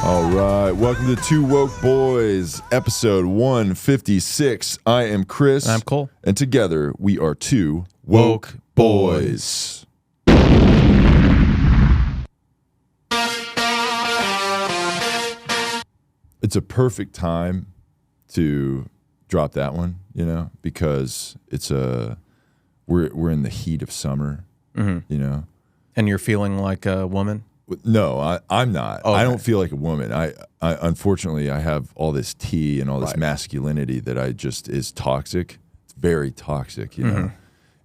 All right, welcome to Two Woke Boys, episode 156. I am Chris. I'm Cole. And together we are Two Woke Boys. It's a perfect time to drop that one, because it's we're in the heat of summer, And you're feeling like a woman? No, I'm not. Okay. I don't feel like a woman. I unfortunately I have all this tea and all this masculinity that is toxic. It's very toxic, know.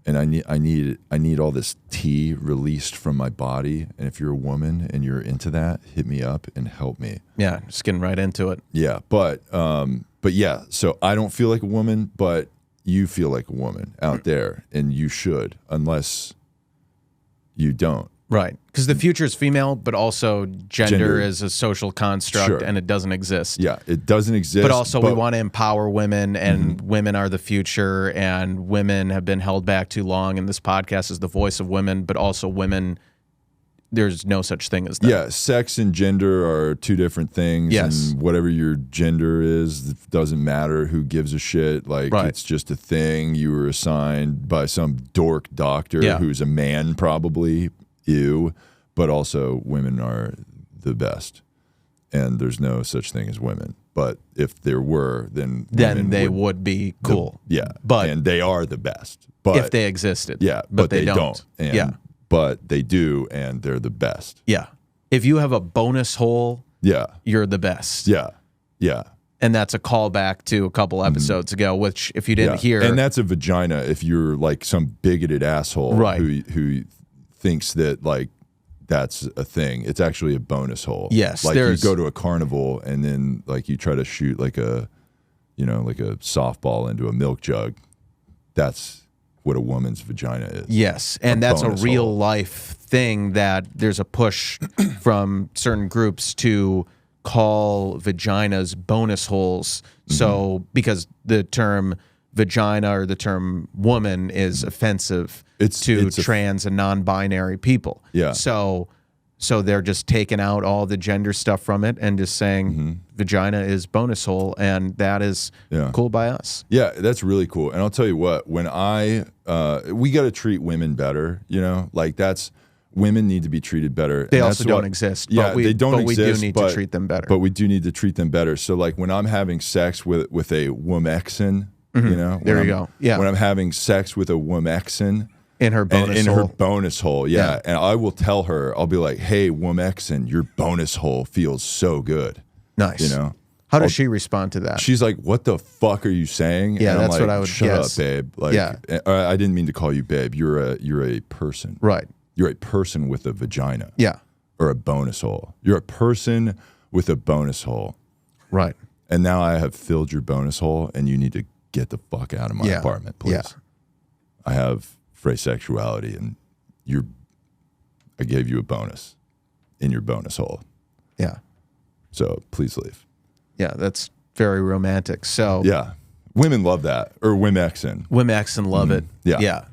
And I need all this tea released from my body. And if you're a woman and you're into that, hit me up and help me. Yeah, just getting right into it. Yeah, but yeah. So I don't feel like a woman, but you feel like a woman out there, and you should, unless you don't. Right, because the future is female, but also gender is a social construct, and it doesn't exist. Yeah, it doesn't exist. But also we want to empower women, and women are the future, and women have been held back too long, and this podcast is the voice of women, but also women, there's no such thing as that. Yeah, sex and gender are two different things, and whatever your gender is, it doesn't matter. Who gives a shit? It's just a thing you were assigned by some dork doctor who's a man probably. Ew, but also women are the best, and there's no such thing as women. But if there were, then they would be cool. And they are the best. But if they existed, but they don't. But they do, and they're the best. Yeah, if you have a bonus hole, you're the best. Yeah. And that's a callback to a couple episodes ago, which if you didn't hear, and that's a vagina. If you're like some bigoted asshole, who thinks that that's a thing. It's actually a bonus hole. Yes, you go to a carnival and then you try to shoot like a softball into a milk jug. That's what a woman's vagina is. Yes, and that's a real life thing that there's a push from certain groups to call vaginas bonus holes. So because the term vagina or the term woman is offensive to trans and non-binary people. Yeah. So they're just taking out all the gender stuff from it and just saying vagina is bonus hole, and that is cool by us. Yeah, that's really cool. And I'll tell you what, when we got to treat women better, women need to be treated better. They also don't exist. Yeah, they don't exist. But we do need to treat them better. But we do need to treat them better. So when I'm having sex with a womexin, there you go. Yeah. When I'm having sex with a womexin in her bonus hole. Her bonus hole, yeah. And I will tell her, I'll be like, "Hey, womexin, your bonus hole feels so good." Nice. How does she respond to that? She's like, "What the fuck are you saying?" Yeah, and that's I'm what I would Shut guess. up, babe. I didn't mean to call you babe. You're a person. Right. You're a person with a vagina. Yeah. Or a bonus hole. You're a person with a bonus hole. Right. And now I have filled your bonus hole, and you need to get the fuck out of my apartment, please. Yeah. I have phrase sexuality, and I gave you a bonus in your bonus hole. Yeah. So please leave. Yeah, that's very romantic. So yeah, women love that, or womexin. Womexin love it. Yeah.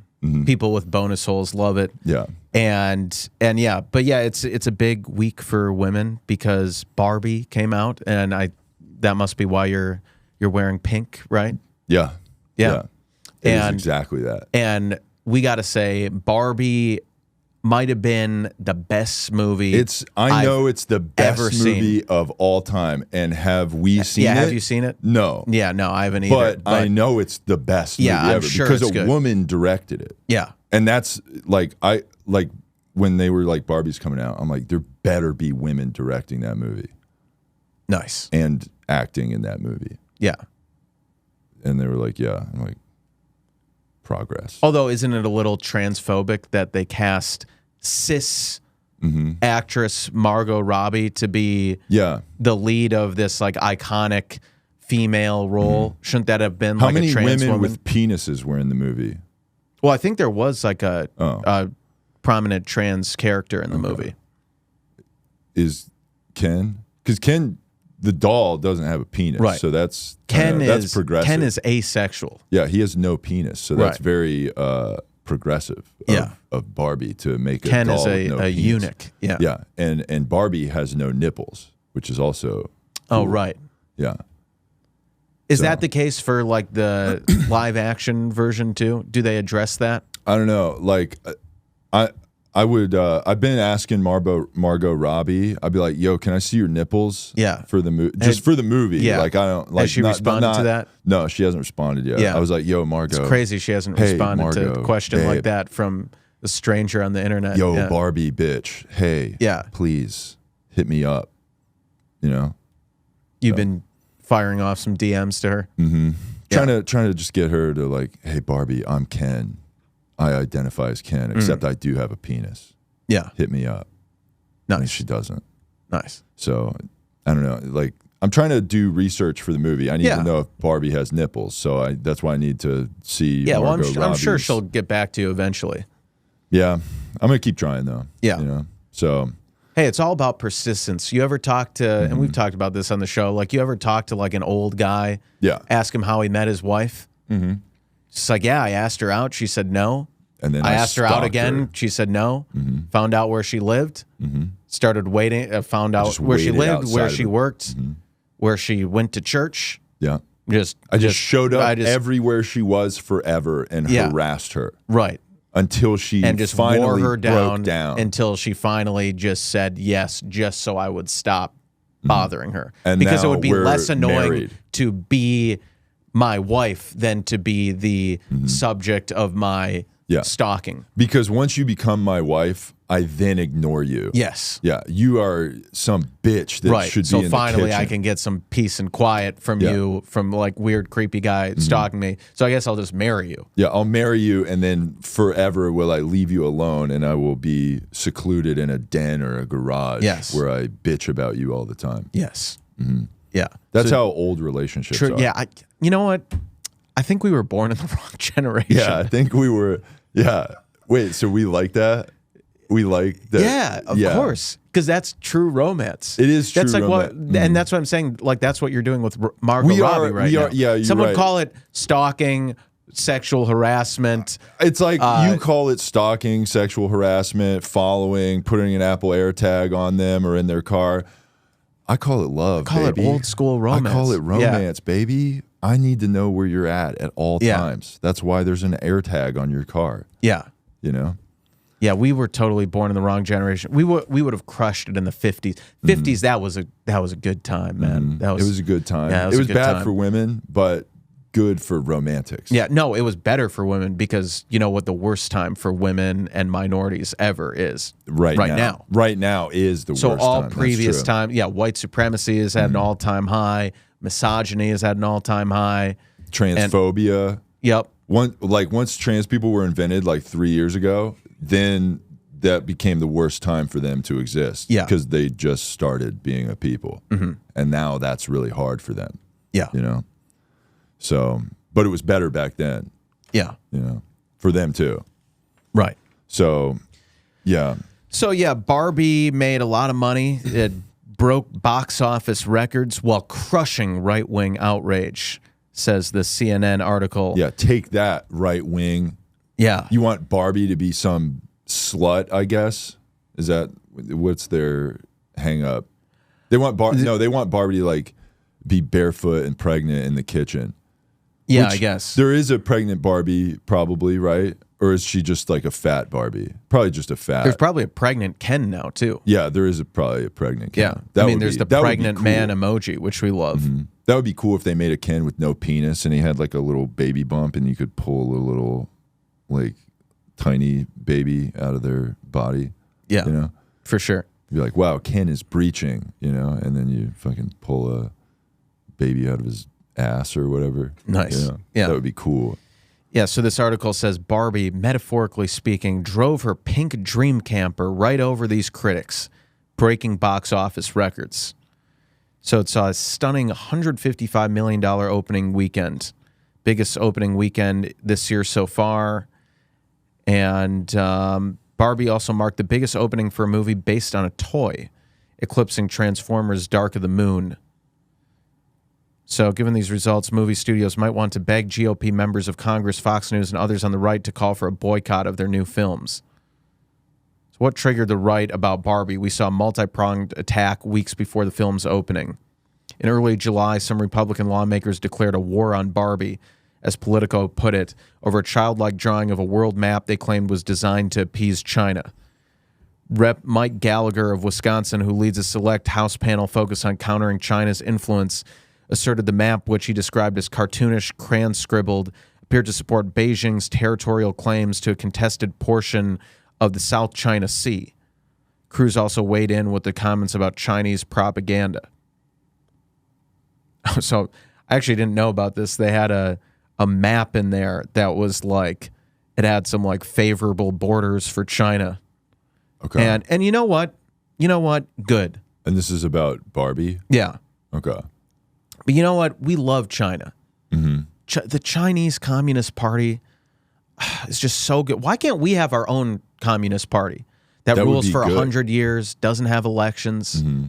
People with bonus holes love it. Yeah. And yeah, but yeah, it's a big week for women because Barbie came out, and that must be why you're wearing pink, right? Yeah. Yeah. It is exactly that. And we got to say, Barbie might have been the best movie. I know it's the best movie of all time. And have we seen it? Yeah, have you seen it? No. Yeah, no, I haven't either. But I know it's the best movie ever sure because it's a good. woman directed it. Yeah. And that's when they were Barbie's coming out, I'm like, there better be women directing that movie. Nice. And acting in that movie. Yeah. And they were like, yeah. I'm like, progress. Although, isn't it a little transphobic that they cast cis actress Margot Robbie to be the lead of this iconic female role? Shouldn't that have been How a many trans women woman? with penises were in the movie? Well, I think there was a prominent trans character in the movie. Is Ken? Because Ken, the doll, doesn't have a penis, right? So that's that's progressive. Ken is asexual. Yeah, he has no penis, so that's very progressive. Of Barbie to make Ken a doll is with no a penis. eunuch. Yeah, yeah, and Barbie has no nipples, which is also cool. Oh, cool. right. Yeah. Is that the case for like the live action version too? Do they address that? I don't know. Like, I would. I've been asking Margot Robbie. I'd be like, "Yo, can I see your nipples?" Yeah. For the movie, just for the movie. Yeah. Like, I don't. Like, has she responded to that? No, she hasn't responded yet. Yeah. I was like, "Yo, Margot." It's crazy she hasn't responded to a question like that from a stranger on the internet. Yo, Barbie, bitch. Hey. Yeah. Please hit me up. You know. You've been firing off some DMs to her. Mm-hmm. Trying to just get her to like, hey, Barbie, I'm Ken. I identify as Ken, except I do have a penis. Yeah. Hit me up. Nice. And she doesn't. Nice. So, I don't know. Like, I'm trying to do research for the movie. I need to know if Barbie has nipples. So that's why I need to see Margot Robbie's. I'm sure she'll get back to you eventually. Yeah. I'm going to keep trying, though. Yeah. You know? So... Hey, it's all about persistence. You ever talk to, and we've talked about this on the show, like you ever talk to like an old guy, ask him how he met his wife? Mm-hmm. It's like, yeah, I asked her out. She said no. And then I asked her out again. She said no. Found out where she lived. Started waiting. Found out where she lived, where she worked, where she went to church. Yeah. I just showed up everywhere she was forever and harassed her. Right. Until she finally wore her down until she finally just said yes, just so I would stop bothering her. And because it would be less annoying married. To be my wife than to be the subject of my stalking. Because once you become my wife, I then ignore you. Yes. Yeah. You are some bitch that should be in the kitchen. So finally I can get some peace and quiet from you, from like weird, creepy guy stalking me. So I guess I'll just marry you. Yeah, I'll marry you, and then forever will I leave you alone, and I will be secluded in a den or a garage where I bitch about you all the time. Yes. Yeah. That's how old relationships are. Yeah. You know what? I think we were born in the wrong generation. Yeah, I think we were. Yeah. Wait, so we like that? We like that? Yeah, of course. Because that's true romance. It is true romance. And that's what I'm saying. Like, that's what you're doing with Margot Robbie right now. Yeah, you're Some would right. call it stalking, sexual harassment. It's like you call it stalking, sexual harassment, following, putting an Apple AirTag on them or in their car. I call it love, call baby. it old school romance. I call it romance, baby. I need to know where you're at all times. That's why there's an AirTag on your car. Yeah. You know? Yeah, we were totally born in the wrong generation. We would have crushed it in the 50s. 50s, that was a good time, man. It was a good time. Yeah, it was bad for women, but good for romantics. Yeah, no, it was better for women because you know what the worst time for women and minorities ever is? Right now. Right now is the worst time. So all previous time, white supremacy has had an all-time high. Misogyny has had an all-time high. Transphobia. Yep. Once trans people were invented like 3 years ago, then that became the worst time for them to exist. Yeah. Because they just started being a people. And now that's really hard for them. Yeah. You know? So, but it was better back then. Yeah. You know? For them too. Right. So, yeah. So, yeah, Barbie made a lot of money. It broke box office records while crushing right-wing outrage, says the CNN article. Yeah, take that, right wing. Yeah. You want Barbie to be some slut, I guess? Is that what's their hang up? They want they want Barbie to like be barefoot and pregnant in the kitchen. Yeah, I guess. There is a pregnant Barbie probably, right? Or is she just like a fat Barbie? Probably just a fat. There's probably a pregnant Ken now too. Yeah, there is probably a pregnant Ken. Yeah. There's the pregnant man emoji, which we love. That would be cool if they made a Ken with no penis and he had like a little baby bump and you could pull a little like tiny baby out of their body. Yeah, you know, for sure. You'd be like, wow, Ken is breaching, you know, and then you fucking pull a baby out of his ass or whatever. Nice. You know? Yeah, that would be cool. Yeah. So this article says Barbie, metaphorically speaking, drove her pink dream camper right over these critics, breaking box office records. So it's a stunning $155 million opening weekend, biggest opening weekend this year so far. And Barbie also marked the biggest opening for a movie based on a toy, eclipsing Transformers: Dark of the Moon. So given these results, movie studios might want to beg GOP members of Congress, Fox News, and others on the right to call for a boycott of their new films. what triggered the right about Barbie? We saw a multi-pronged attack weeks before the film's opening. In early July, some Republican lawmakers declared a war on Barbie, as Politico put it, over a childlike drawing of a world map they claimed was designed to appease China. Rep. Mike Gallagher of Wisconsin, who leads a select House panel focused on countering China's influence, asserted the map, which he described as cartoonish, crayon-scribbled, appeared to support Beijing's territorial claims to a contested portion of the South China Sea. Cruz also weighed in with the comments about Chinese propaganda. So I actually didn't know about this. They had a map in there that was like, it had some like favorable borders for China. Okay. And you know what? You know what? Good. And this is about Barbie? Yeah. Okay. But you know what? We love China. Mm-hmm. The Chinese Communist Party is just so good. Why can't we have our own Communist Party that rules for 100 years, doesn't have elections? Mm-hmm.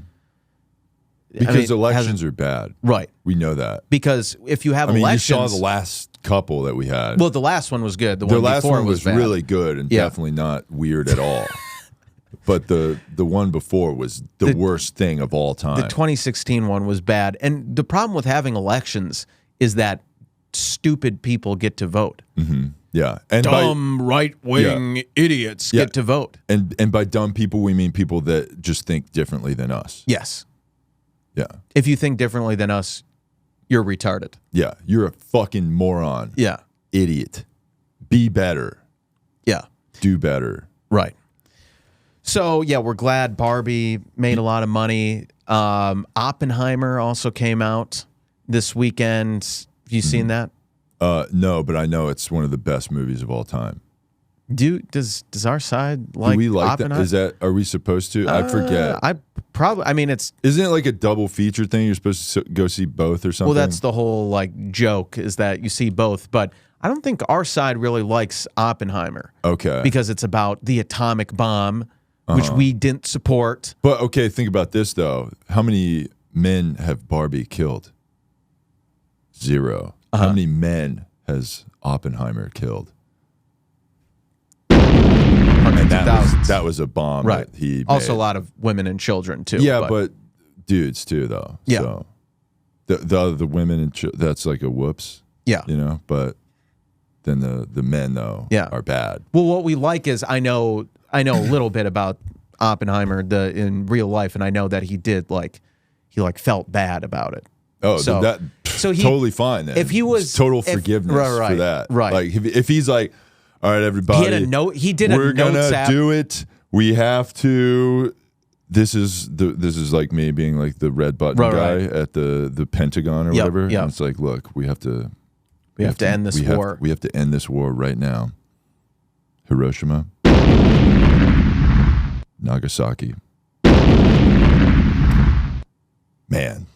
Because elections are bad. Right. We know that. Because if you have elections... you saw the last couple that we had. Well, the last one was good. The last before one was bad. really good and definitely not weird at all. But the one before was the worst thing of all time. The 2016 one was bad. And the problem with having elections is that stupid people get to vote. Mm-hmm. Yeah. And dumb right-wing idiots get to vote. And by dumb people, we mean people that just think differently than us. Yes. Yeah. If you think differently than us, you're retarded. Yeah. You're a fucking moron. Yeah. Idiot. Be better. Yeah. Do better. Right. So, yeah, we're glad Barbie made a lot of money. Oppenheimer also came out this weekend. Have you seen that? No, but I know it's one of the best movies of all time. Does our side like Do we like Oppenheimer? that? Are we supposed to? I forget. Isn't it like a double feature thing? You're supposed to go see both or something? Well, that's the whole like joke, is that you see both. But I don't think our side really likes Oppenheimer. Okay. Because it's about the atomic bomb, which we didn't support. But okay, think about this though. How many men have Barbie killed? 0. How many men has Oppenheimer killed? And that was a bomb that he made. Also a lot of women and children too. Yeah, but dudes too though. Yeah. So the women and that's like a whoops. Yeah. You know, but then the men though are bad. Well, what we like is I know a little bit about Oppenheimer in real life, and I know that he felt bad about it. Oh, so he totally fine then. If he was total forgiveness for that, right? Like if he's like, all right, everybody, he had a note. He did. We're gonna do it. We have to. This is like me being like the red button guy at the Pentagon or whatever. Yeah. And it's like, look, we have to end this war. We have to end this war right now. Hiroshima, Nagasaki. Man,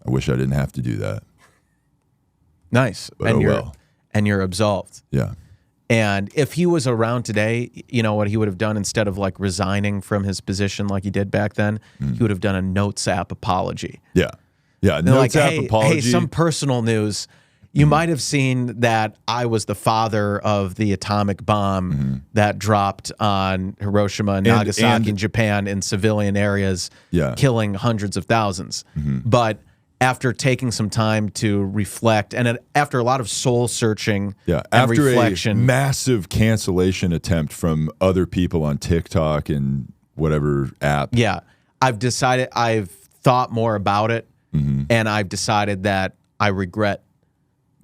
I wish I didn't have to do that. Nice. But and you're absolved. Yeah. And if he was around today, you know what he would have done instead of like resigning from his position like he did back then? He would have done a Notes app apology. Yeah. Yeah. Notes app apology. Hey, some personal news. You might have seen that I was the father of the atomic bomb that dropped on Hiroshima and Nagasaki in Japan in civilian areas, killing hundreds of thousands. But after taking some time to reflect and after a lot of soul searching and after reflection, a massive cancellation attempt from other people on TikTok and whatever app. Yeah, I've thought more about it, and I've decided that I regret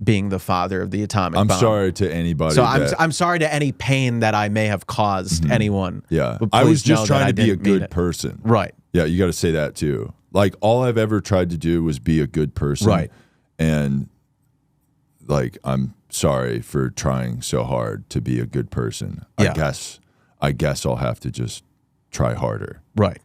being the father of the atomic bomb. I'm sorry to anybody. So I'm sorry to any pain that I may have caused anyone. Yeah, I was just trying to be a good person. Right. Yeah, you got to say that too. Like all I've ever tried to do was be a good person. Right. And like I'm sorry for trying so hard to be a good person. Yeah. I guess I'll have to just try harder. Right.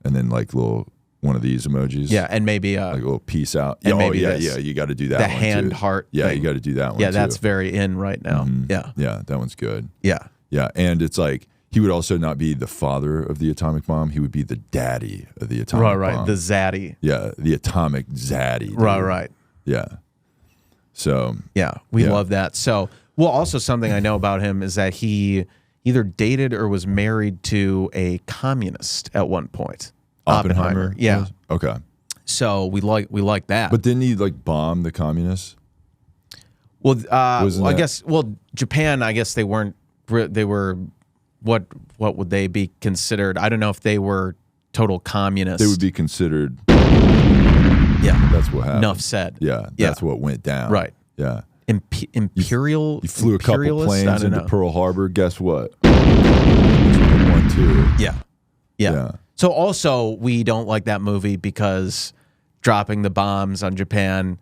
And then like one of these emojis. Yeah, and maybe like a little peace out. And maybe you got to do that. The one hand too. heart. Yeah, thing. you got to do that one. Yeah, that's too. very in right now. Yeah. Yeah, that one's good. Yeah. Yeah, and it's like he would also not be the father of the atomic bomb. He would be the daddy of the atomic bomb. Right, the zaddy. Yeah, the atomic zaddy. Dude. Right. Yeah. So. Yeah, we love that. So, well, also something I know about him is that he either dated or was married to a communist at one point. Oppenheimer? Yeah. Okay. So we like that. But didn't he like bomb the communists? Well, I guess. Well, Japan. I guess they weren't. They were. What would they be considered? I don't know if they were total communists. They would be considered. Yeah, that's what happened. Enough said. Yeah, that's what went down. Right. Yeah. Imperial. You flew a couple planes into Pearl Harbor. Guess what? 1, 2. Yeah. So also, we don't like that movie because dropping the bombs on Japan.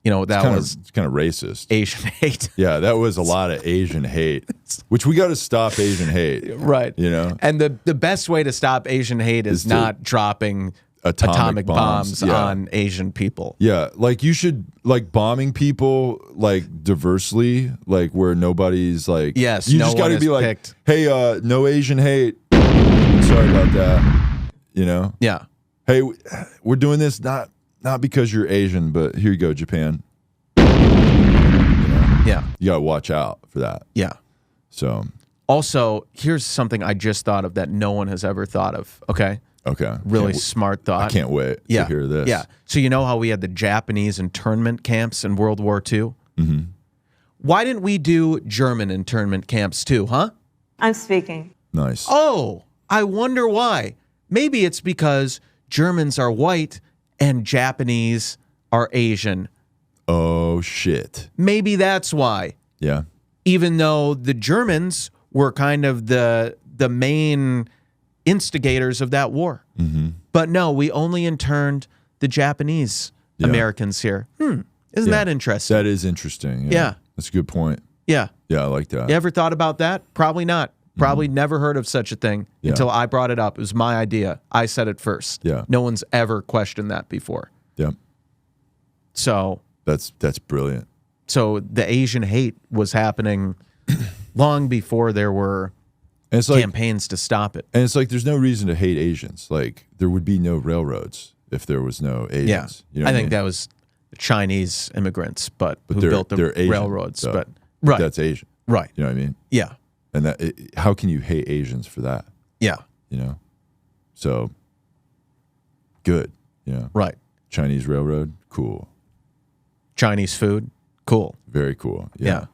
It's kind of racist. Asian hate. Yeah, that was a lot of Asian hate, which we got to stop Asian hate. Right. And the best way to stop Asian hate is not dropping atomic bombs on Asian people. Yeah, like you should bombing people diversely, where nobody's yes, you just got to be picked. Hey, no Asian hate. Sorry about that. Yeah. Hey, we're doing this not because you're Asian, but here you go, Japan. Yeah. You got to watch out for that. Yeah. So. Also, here's something I just thought of that no one has ever thought of, okay? Okay. Really smart thought. I can't wait to hear this. Yeah. So you know how we had the Japanese internment camps in World War II? Mm-hmm. Why didn't we do German internment camps too, huh? I'm speaking. Nice. Oh, I wonder why. Maybe it's because Germans are white and Japanese are Asian. Oh, shit. Maybe that's why. Yeah. Even though the Germans were kind of the main instigators of that war. Mm-hmm. But no, we only interned the Japanese Americans here. Isn't that interesting? That is interesting. Yeah. That's a good point. Yeah. Yeah, I like that. You ever thought about that? Probably not. Probably never heard of such a thing until I brought it up. It was my idea. I said it first. Yeah. No one's ever questioned that before. Yeah. So that's brilliant. So the Asian hate was happening long before there were campaigns to stop it. And it's there's no reason to hate Asians. There would be no railroads if there was no Asians. Yeah. I think that was the Chinese immigrants, but who built the railroads. So, but that's Asian. Right. You know what I mean? Yeah. And how can you hate Asians for that? Yeah. So good. Right. Chinese railroad, cool. Chinese food, cool. Very cool. Yeah.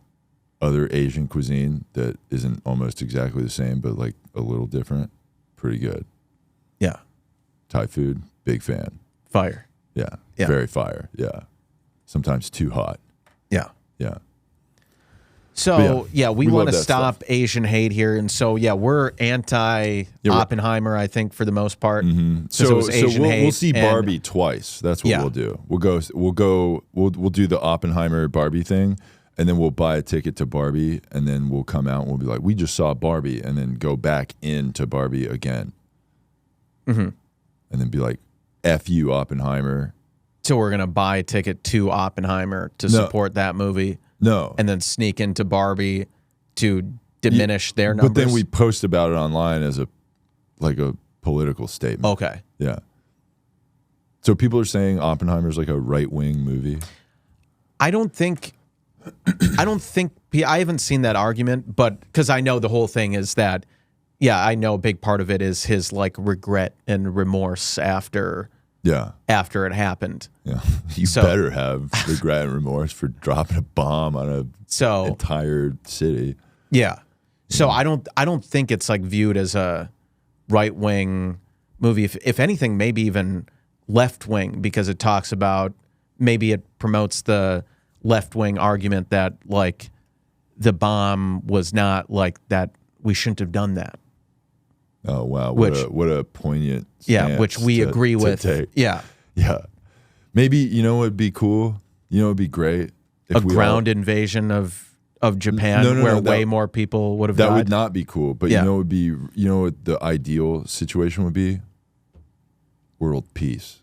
Other Asian cuisine that isn't almost exactly the same, but a little different, pretty good. Yeah. Thai food, big fan. Fire. Yeah. Very fire. Yeah. Sometimes too hot. Yeah. Yeah. So, we want to stop Asian hate here. And so, we're anti-Oppenheimer, I think, for the most part. Mm-hmm. So we'll see Barbie twice. That's what we'll do. We'll do the Oppenheimer Barbie thing, and then we'll buy a ticket to Barbie, and then we'll come out and we'll be like, we just saw Barbie, and then go back into Barbie again. Mm-hmm. And then be like, F you, Oppenheimer. So we're going to buy a ticket to Oppenheimer to support that movie. No. And then sneak into Barbie to diminish their numbers. But then we post about it online as a political statement. Okay. Yeah. So people are saying Oppenheimer's a right-wing movie? I haven't seen that argument, but because I know the whole thing is that, I know a big part of it is his regret and remorse after it happened. Yeah. You better have regret and remorse for dropping a bomb on an entire city. Yeah. So I don't think it's viewed as a right-wing movie. If anything, maybe even left-wing, because it talks about, maybe it promotes the left-wing argument that the bomb was not that we shouldn't have done that. Oh wow! What a poignant stance which we agree with. Take. Yeah. Maybe would be cool. It'd be great if a ground invasion of Japan where way more people would have died. That would not be cool. But would be what the ideal situation would be? World peace.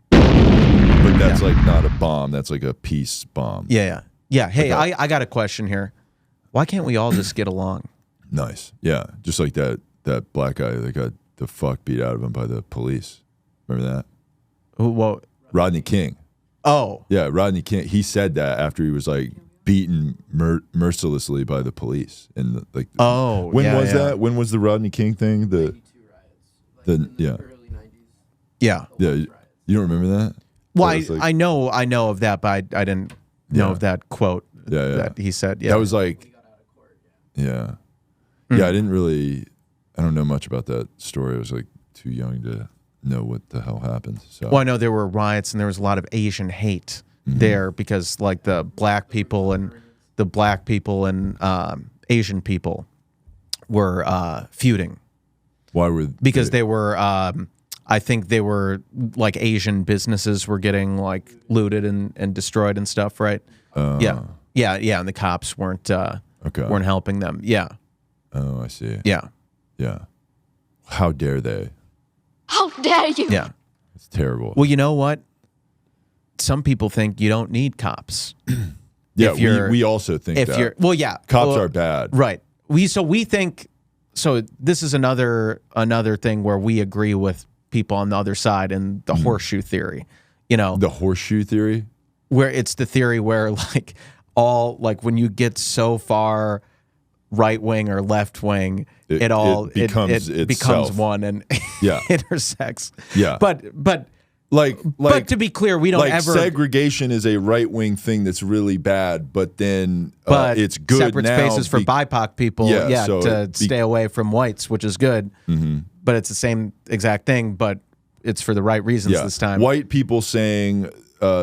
But that's not a bomb. That's a peace bomb. Yeah. Hey, I got a question here. Why can't we all just get along? Nice. Yeah. Just like that black guy that got the fuck beat out of him by the police. Remember that? Whoa. Rodney King. Oh. Yeah, Rodney King. He said that after he was beaten mercilessly by the police. And when was yeah. that? When was the Rodney King thing? The early 90s. Yeah. Yeah. You don't remember that? Well, I know of that, but I didn't know of that quote that he said. Yeah. That was like, He got out of court. yeah. Yeah, I don't know much about that story. I was like too young to know what the hell happened. So. Well, I know there were riots and there was a lot of Asian hate there because like the black people and Asian people were feuding. Why were because they were I think they were like Asian businesses were getting like looted and destroyed and stuff, right? Yeah, and the cops weren't helping them. Yeah. Oh, I see. Yeah. Yeah. How dare they? How dare you? Yeah. It's terrible. Well, you know what? Some people think you don't need cops. Yeah, we also think that. Cops are bad. Right. We think this is another thing where we agree with people on the other side in the horseshoe theory. You know, the horseshoe theory, where it's the theory where like when you get so far right wing or left wing, it becomes one and intersects. Yeah, but to be clear, we don't ever. Segregation is a right wing thing that's really bad, but then it's good separate now spaces for BIPOC people. To stay away from whites, which is good. Mm-hmm. But it's the same exact thing, but it's for the right reasons this time. White people saying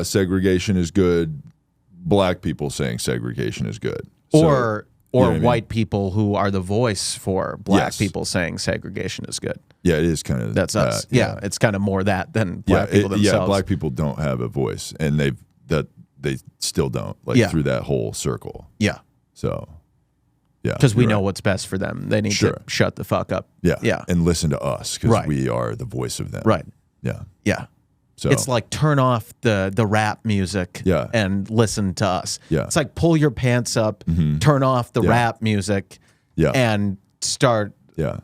segregation is good, black people saying segregation is good, or white people who are the voice for black people saying segregation is good. Yeah, it is kind of that's us. Yeah, it's kind of more that than black people themselves. Yeah, black people don't have a voice, and they still don't through that whole circle. Yeah. So, yeah, because we know what's best for them. They need to shut the fuck up. Yeah, and listen to us because we are the voice of them. Right. Yeah. Yeah. So it's like turn off the rap music and listen to us. Yeah. It's like pull your pants up, turn off the rap music, and start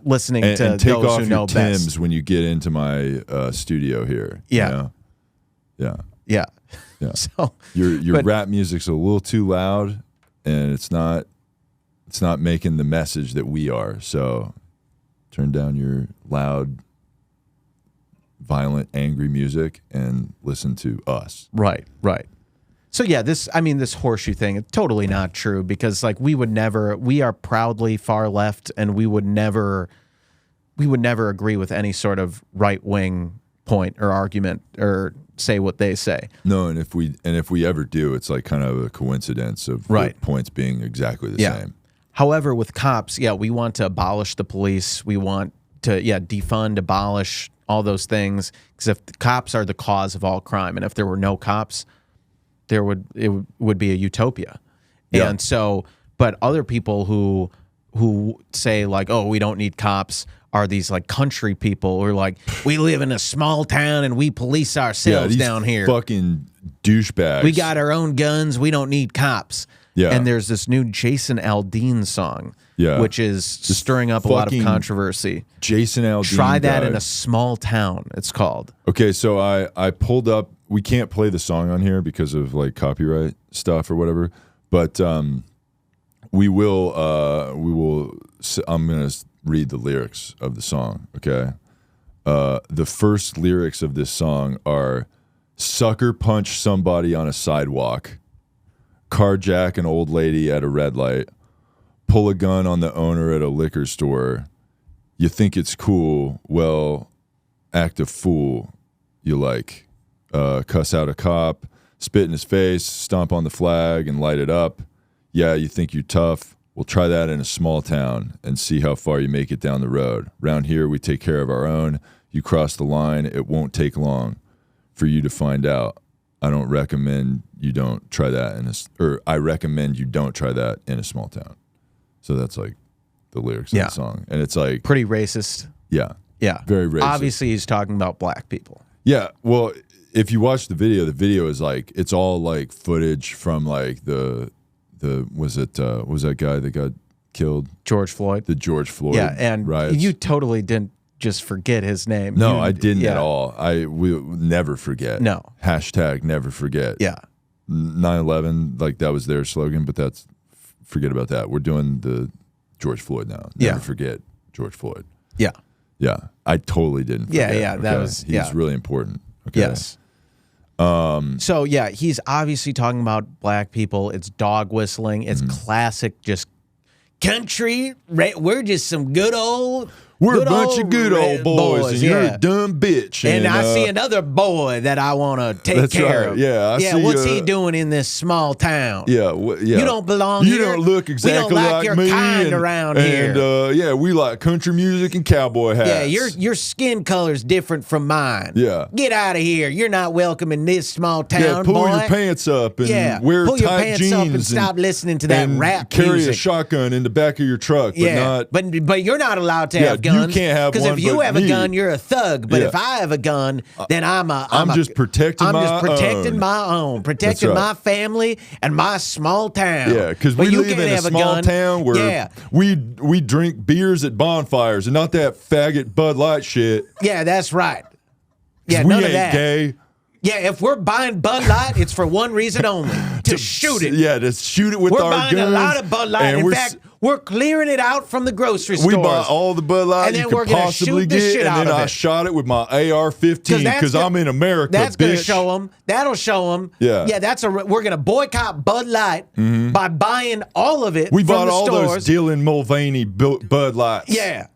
listening to and take those off who know your best. Timbs when you get into my studio here. Yeah. You know? Yeah. So your rap music's a little too loud, and it's not making the message that we are. So turn down your loud, violent, angry music and listen to us. Right. So yeah, this horseshoe thing is totally not true because like we are proudly far left and we would never agree with any sort of right wing point or argument or say what they say. No, and if we ever do, it's like kind of a coincidence of the points being exactly the same. However, with cops, we want to abolish the police. We want to defund, abolish all those things because if the cops are the cause of all crime, and if there were no cops, it would be a utopia. Yeah. And so, but other people who say like, oh, we don't need cops are these like country people who are like, we live in a small town and we police ourselves down here. Fucking douchebags. We got our own guns. We don't need cops. Yeah. And there's this new Jason Aldean song, which is stirring up a lot of controversy. Jason Aldean. Try that in a small town, it's called. Okay, so I pulled up, we can't play the song on here because of like copyright stuff or whatever, but we will I'm going to read the lyrics of the song, okay? The first lyrics of this song are sucker punch somebody on a sidewalk, carjack an old lady at a red light, pull a gun on the owner at a liquor store. You think it's cool, well, act a fool. You like cuss out a cop, spit in his face, stomp on the flag and light it up. Yeah, you think you're tough. Well, try that in a small town and see how far you make it down the road. Round here, we take care of our own. You cross the line, it won't take long for you to find out. I don't recommend you don't try that I recommend you don't try that in a small town. So that's like the lyrics of the song. And it's like pretty racist. Yeah. Yeah. Very racist. Obviously he's talking about black people. Yeah. Well, if you watch the video is like, it's all like footage from like was that guy that got killed? George Floyd. The George Floyd. Yeah. And riots. you totally didn't just forget his name. No, I didn't at all. I will never forget. No. Hashtag never forget. Yeah. 9/11, like that was their slogan, but forget about that. We're doing the George Floyd now. Never forget George Floyd. Yeah. Yeah. I totally didn't forget. Yeah, that was he's really important. Okay. Yes. So yeah, he's obviously talking about black people. It's dog whistling. It's classic, just country. We're just some good old. We're a bunch of good old boys, and you're a dumb bitch. And I see another boy that I want to take care of. Yeah, I see, what's he doing in this small town? Yeah, you don't belong here. You don't look exactly we don't like your me. Kind around here. And we like country music and cowboy hats. Yeah, your skin color's different from mine. Yeah, get out of here. You're not welcome in this small town. Yeah, pull boy. your pants up and wear pull your tight pants jeans up and stop listening to that rap carry music. A shotgun in the back of your truck. But you're not allowed to have guns. You can't have one. If you have a gun, you're a thug. But if I have a gun, then I'm just protecting my own, protecting my family and my small town. Yeah, because we live in a small town where we drink beers at bonfires and not that faggot Bud Light shit. Yeah, that's right. Yeah, we none ain't of that. Gay. Yeah, if we're buying Bud Light, it's for one reason only: to shoot it. Yeah, to shoot it with our guns. We're buying a lot of Bud Light. In fact, we're clearing it out from the grocery stores. We bought all the Bud Light you could possibly get, and then I shot it with my AR-15 because I'm in America. That's going to show them. That'll show them. Yeah, we're going to boycott Bud Light by buying all of it. We from bought the all stores. those Dylan Mulvaney Bud Lights. Yeah.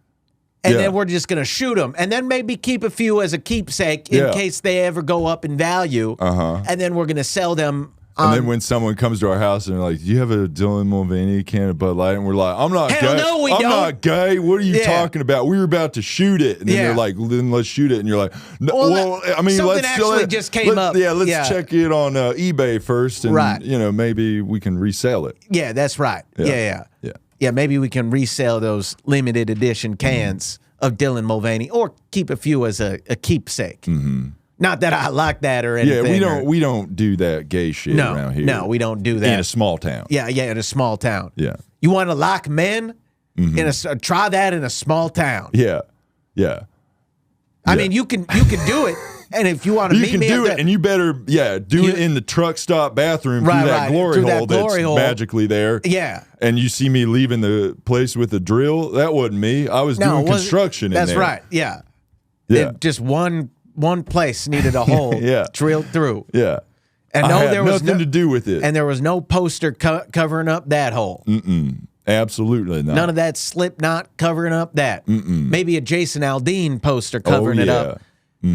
And then we're just going to shoot them. And then maybe keep a few as a keepsake in case they ever go up in value. And then we're going to sell them. And then when someone comes to our house and they're like, do you have a Dylan Mulvaney can of Bud Light? And we're like, I'm not Hell gay. No, we I'm don't. not gay. What are you talking about? We were about to shoot it. And then they're like, then let's shoot it. And you're like, no, something actually just came up. Yeah, let's check it on eBay first. And, maybe we can resell it. Yeah, that's right. Yeah. Yeah, maybe we can resell those limited edition cans of Dylan Mulvaney or keep a few as a keepsake. Not that I like that or anything. Yeah, we don't do that gay shit around here. No, we don't do that. In a small town. Yeah, in a small town. Yeah. You want to like men? Try that in a small town. Yeah. I mean, you can do it. And if you want to meet me, you can do it, and you better, do it in the truck stop bathroom through that glory hole that's magically there. Yeah. And you see me leaving the place with a drill. That wasn't me. I was doing construction in there. That's right. Yeah. Just one place needed a hole drilled through. Yeah. And there was nothing to do with it. And there was no poster covering up that hole. Absolutely not. None of that Slipknot covering up that. Maybe a Jason Aldean poster covering it up.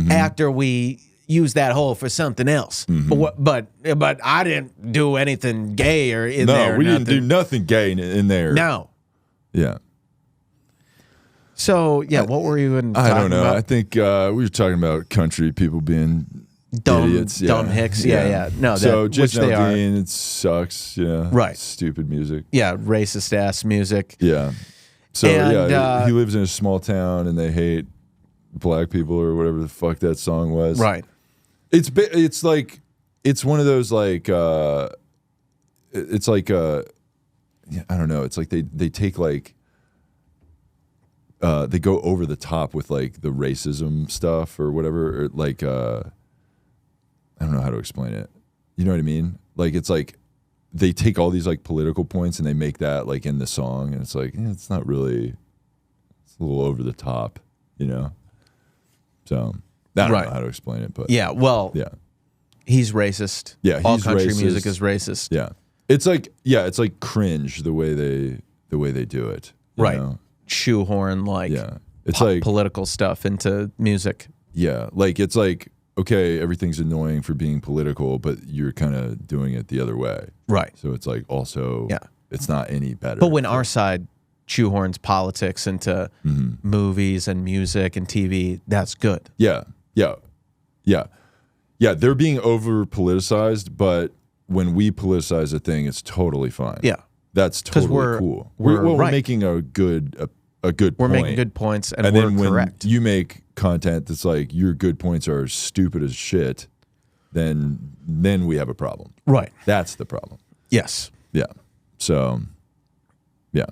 After we use that hole for something else. But I didn't do anything gay or in there. No, we didn't do nothing gay in there. No. Yeah. So, what were you even talking about? I don't know. I think we were talking about country people being idiots. Dumb hicks. Yeah. No, so Jason Aldean, it sucks. Yeah. Right. Stupid music. Yeah, racist-ass music. Yeah. So, he lives in a small town and they hate black people or whatever the fuck that song was. Right. It's like it's one of those like it's like I don't know. It's like they take like they go over the top with like the racism stuff or whatever. Or like I don't know how to explain it. You know what I mean? Like it's like they take all these like political points and they make that like in the song, and it's like it's not really. It's a little over the top, you know. So I don't know how to explain it, but he's racist. Yeah, all country music is racist. Yeah, it's like cringe the way they do it. You know? Shoehorn it's like political stuff into music. Yeah, like it's like okay, everything's annoying for being political, but you're kind of doing it the other way. Right. So it's like also it's not any better. But when our side shoehorns politics into movies and music and TV, that's good. Yeah. They're being over politicized, but when we politicize a thing, it's totally fine. Yeah, that's totally cool. We're making a good point. We're making good points, and we're then correct. When you make content that's like your good points are stupid as shit, then we have a problem. Right. That's the problem. Yes. Yeah. So. Yeah.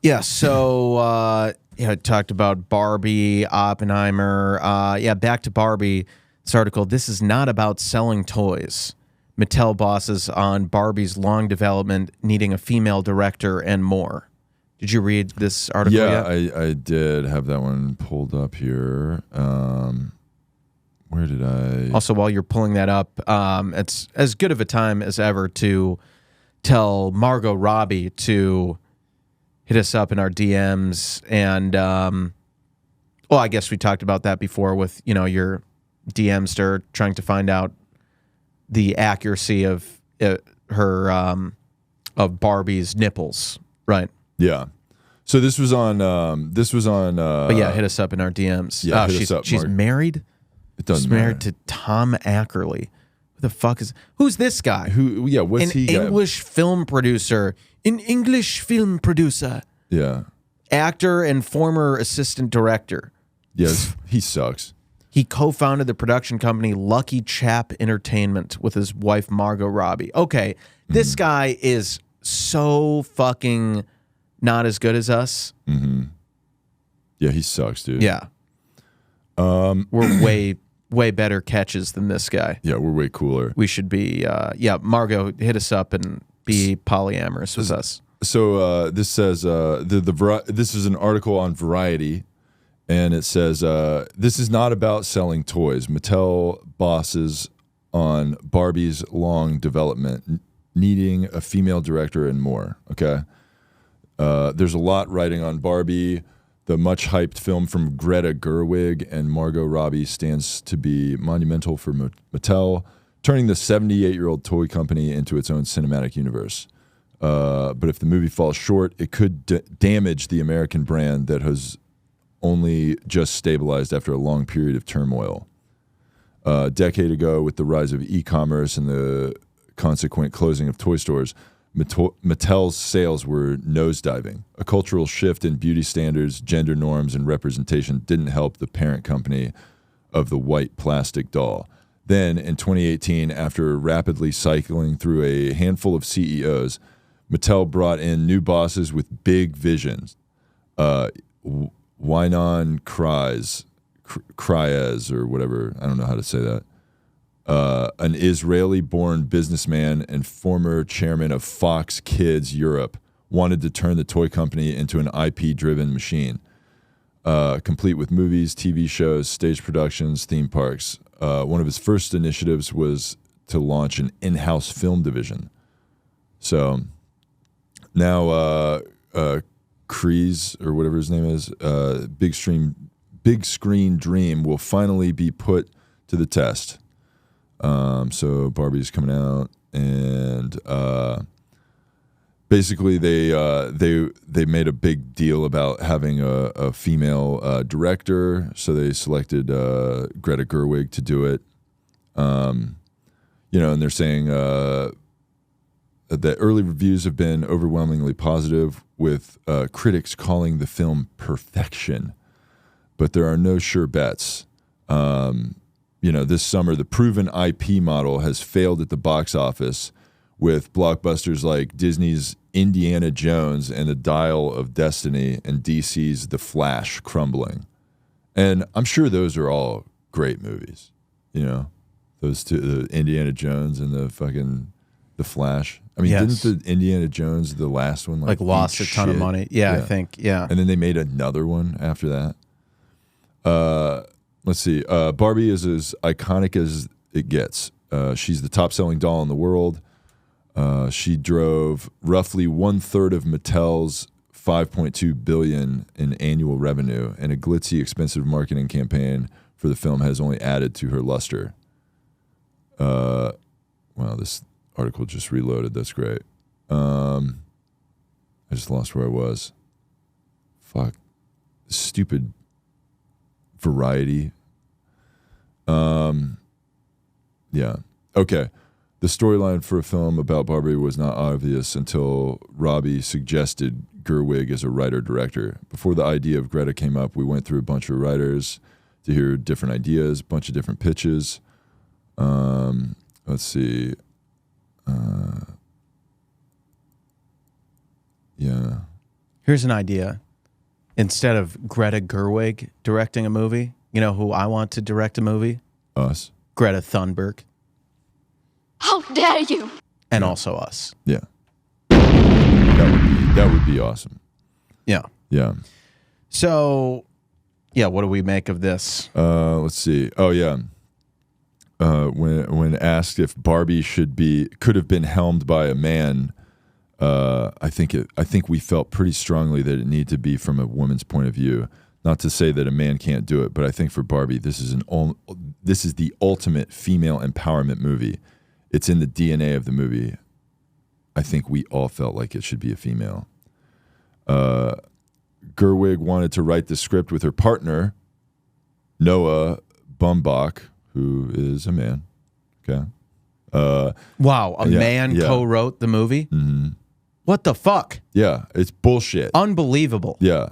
Yeah, so I talked about Barbie, Oppenheimer. Back to Barbie. This article, this is not about selling toys. Mattel bosses on Barbie's long development, needing a female director, and more. Did you read this article yet? I did have that one pulled up here. Where did I? Also, while you're pulling that up, it's as good of a time as ever to tell Margot Robbie to hit us up in our DMs. And, well, I guess we talked about that before with, your DMs to her trying to find out the accuracy of her, of Barbie's nipples. Right. Yeah. So this was on, but yeah, hit us up in our DMs. Yeah, hit us up, she's Mark. Married. It doesn't She's matter. married to Tom Ackerley. Who the fuck who's this guy? What's he? An English film producer. An English film producer. Yeah. Actor and former assistant director. Yes, he sucks. He co-founded the production company Lucky Chap Entertainment with his wife Margot Robbie. Okay, this guy is so fucking not as good as us. Mm-hmm. Yeah, he sucks, dude. Yeah. We're way better catches than this guy. Yeah, we're way cooler. We should be, Margot, hit us up and be polyamorous with us. So this says, this is an article on Variety, and it says, this is not about selling toys. Mattel bosses on Barbie's long development, needing a female director and more, okay? There's a lot writing on Barbie. The much-hyped film from Greta Gerwig and Margot Robbie stands to be monumental for Mattel, turning the 78-year-old toy company into its own cinematic universe. But if the movie falls short, it could damage the American brand that has only just stabilized after a long period of turmoil. A decade ago, with the rise of e-commerce and the consequent closing of toy stores, Mattel's sales were nosediving. A cultural shift in beauty standards, gender norms, and representation didn't help the parent company of the white plastic doll. Then, in 2018, after rapidly cycling through a handful of CEOs, Mattel brought in new bosses with big visions. Wynon Kryes, or whatever, I don't know how to say that. An Israeli-born businessman and former chairman of Fox Kids Europe, wanted to turn the toy company into an IP-driven machine, complete with movies, TV shows, stage productions, theme parks. One of his first initiatives was to launch an in-house film division. So now Kreese, or whatever his name is, Big Screen Dream will finally be put to the test. So Barbie's coming out, and basically they made a big deal about having a female director, so they selected Greta Gerwig to do it. And they're saying that early reviews have been overwhelmingly positive, with critics calling the film perfection, but there are no sure bets. This summer, the proven IP model has failed at the box office, with blockbusters like Disney's Indiana Jones and the Dial of Destiny and DC's The Flash crumbling. And I'm sure those are all great movies. Those two, the Indiana Jones and the Flash. I mean, Yes. Didn't the Indiana Jones, the last one, lost a ton of money? Yeah, I think, yeah. And then they made another one after that. Let's see. Barbie is as iconic as it gets. She's the top-selling doll in the world. She drove roughly 1/3 of Mattel's $5.2 billion in annual revenue, and a glitzy, expensive marketing campaign for the film has only added to her luster. Wow, this article just reloaded. That's great. I just lost where I was. Fuck. Stupid Variety. Yeah. Okay. The storyline for a film about Barbie was not obvious until Robbie suggested Gerwig as a writer-director. Before the idea of Greta came up, we went through a bunch of writers to hear different ideas, a bunch of different pitches. Let's see. Yeah. Here's an idea. Instead of Greta Gerwig directing a movie, you know who I want to direct a movie? Us. Greta Thunberg. How dare you? And also us. Yeah. That would be awesome. Yeah. Yeah. So, yeah, what do we make of this? Let's see. Oh yeah. When asked if Barbie could have been helmed by a man, I think we felt pretty strongly that it needed to be from a woman's point of view. Not to say that a man can't do it, but I think for Barbie, this is the ultimate female empowerment movie. It's in the DNA of the movie. I think we all felt like it should be a female. Gerwig wanted to write the script with her partner, Noah Baumbach, who is a man. Okay. Wow, a man co-wrote the movie? Mm-hmm. What the fuck? Yeah, it's bullshit. Unbelievable. Yeah.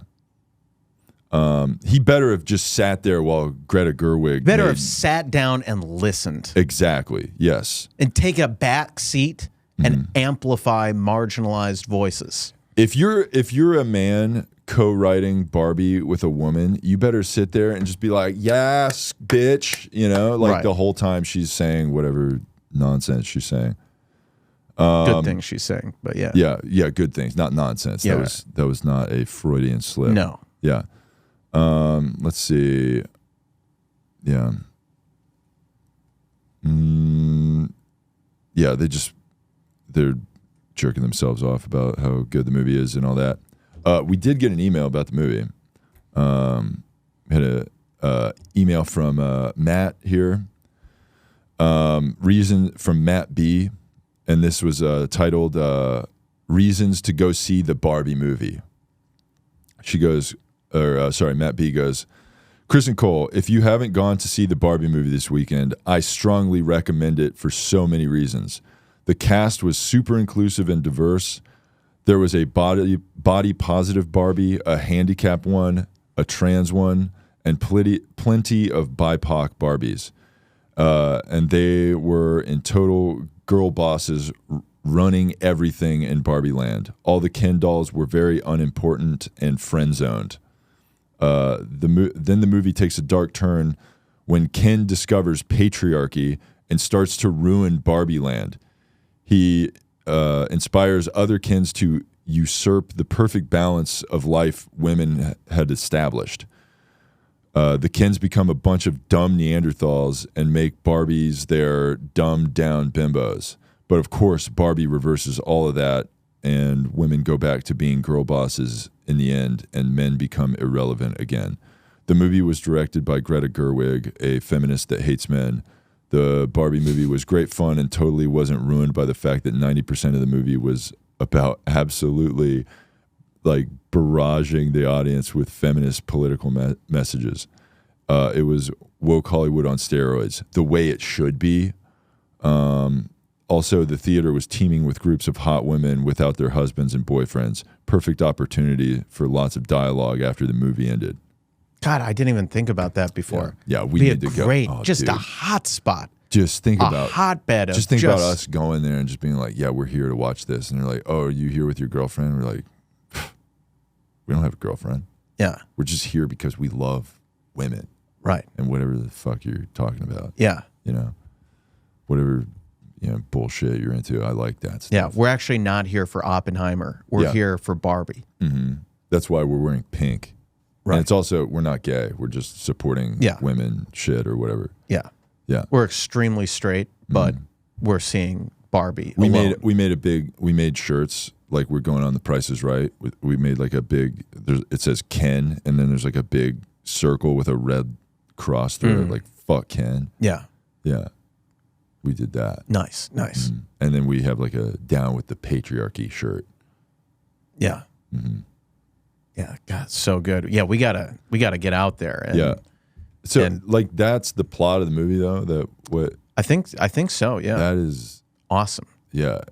He better have just sat there while Greta Gerwig better have sat down and listened. Exactly. Yes. And take a back seat and amplify marginalized voices. If you're a man co-writing Barbie with a woman, you better sit there and just be like, yes, bitch, the whole time she's saying whatever nonsense she's saying. Good things she's saying, but yeah. Yeah, good things, not nonsense. Yeah. That was not a Freudian slip. No. Yeah. Let's see. Yeah. Yeah, they're jerking themselves off about how good the movie is and all that. We did get an email about the movie. Had a email from Matt here. Reason from Matt B. And this was titled Reasons to Go See the Barbie Movie. She goes, Matt B goes, Chris and Cole, if you haven't gone to see the Barbie movie this weekend, I strongly recommend it for so many reasons. The cast was super inclusive and diverse. There was a body positive Barbie, a handicapped one, a trans one, and plenty of BIPOC Barbies. And they were in total girl bosses running everything in Barbie land. All the Ken dolls were very unimportant and friend-zoned. Then the movie takes a dark turn when Ken discovers patriarchy and starts to ruin Barbie land. He inspires other Kens to usurp the perfect balance of life women had established. The Kens become a bunch of dumb Neanderthals and make Barbies their dumbed-down bimbos. But of course, Barbie reverses all of that, and women go back to being girl bosses in the end, and men become irrelevant again. The movie was directed by Greta Gerwig, a feminist that hates men. The Barbie movie was great fun and totally wasn't ruined by the fact that 90% of the movie was about absolutely barraging the audience with feminist political messages. It was woke Hollywood on steroids, the way it should be. Also, the theater was teeming with groups of hot women without their husbands and boyfriends. Perfect opportunity for lots of dialogue after the movie ended. God, I didn't even think about that before. Yeah, we need to go. Great, just a hot spot. Just think about a hotbed. Just think about us going there and just being like, "Yeah, we're here to watch this," and they're like, "Oh, are you here with your girlfriend?" We're like, "We don't have a girlfriend. Yeah, we're just here because we love women, right? And whatever the fuck you're talking about, yeah, whatever." Bullshit you're into. I like that stuff. Yeah, we're actually not here for Oppenheimer. We're here for Barbie. Mm-hmm. That's why we're wearing pink. Right. And it's also, we're not gay. We're just supporting women shit or whatever. Yeah. Yeah. We're extremely straight, but we're seeing Barbie. We made shirts, like we're going on The Price is Right. We made like a big, it says Ken, and then there's like a big circle with a red cross through it, like fuck Ken. Yeah. Yeah. We did that. Nice. And then we have like a down with the patriarchy shirt. Yeah. Yeah, God, so good. Yeah, we gotta get out there. And, So that's the plot of the movie though. I think so. Yeah. That is awesome. Yeah,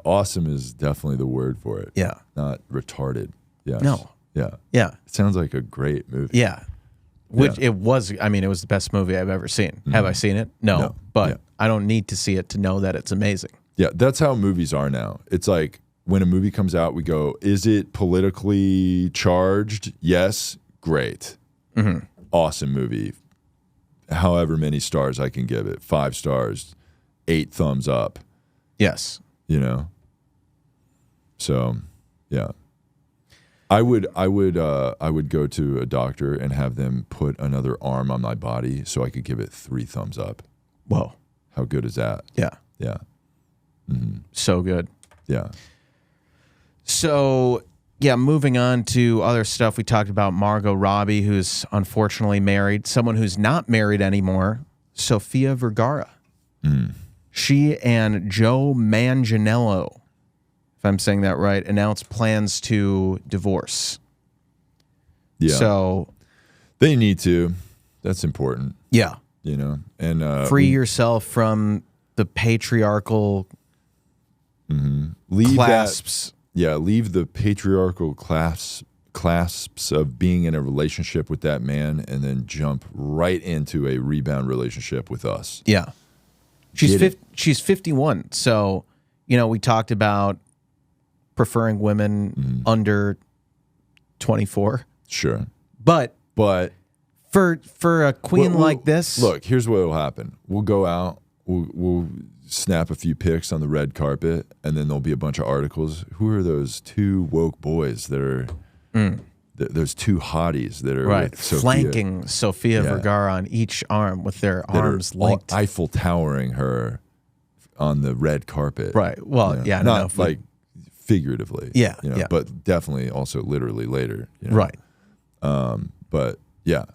awesome is definitely the word for it. Yeah. Not retarded. Yes. No. Yeah. Yeah. It sounds like a great movie. Yeah. Which it was, it was the best movie I've ever seen. Have I seen it? No. But I don't need to see it to know that it's amazing. Yeah, that's how movies are now. It's like when a movie comes out, we go, is it politically charged? Yes. Great. Awesome movie. However many stars I can give it. 5 stars, 8 thumbs up. Yes. You know? So, yeah. I would go to a doctor and have them put another arm on my body so I could give it 3 thumbs up. Whoa. How good is that? Yeah. Yeah. So good. Yeah. So, yeah, moving on to other stuff. We talked about Margot Robbie, who's unfortunately married. Someone who's not married anymore, Sofia Vergara. She and Joe Manganiello, if I'm saying that right, announced plans to divorce. Yeah. So they need to. That's important. Yeah. You know, and free yourself from the patriarchal leave clasps. Leave the patriarchal clasps of being in a relationship with that man, and then jump right into a rebound relationship with us. Yeah. She's 51. So, you know, we talked about preferring women under 24. Sure. But for a queen like this, look, here's what will happen. We'll go out, we'll snap a few pics on the red carpet, and then there'll be a bunch of articles. Who are those 2 woke boys that are those 2 hotties that are right with Sofia, flanking Sofia Vergara on each arm with their arms linked, Eiffel towering her on the red carpet. Right. Well, you know? yeah, not like figuratively. Yeah, you know, yeah. But definitely also literally later. You know? Right. But yeah,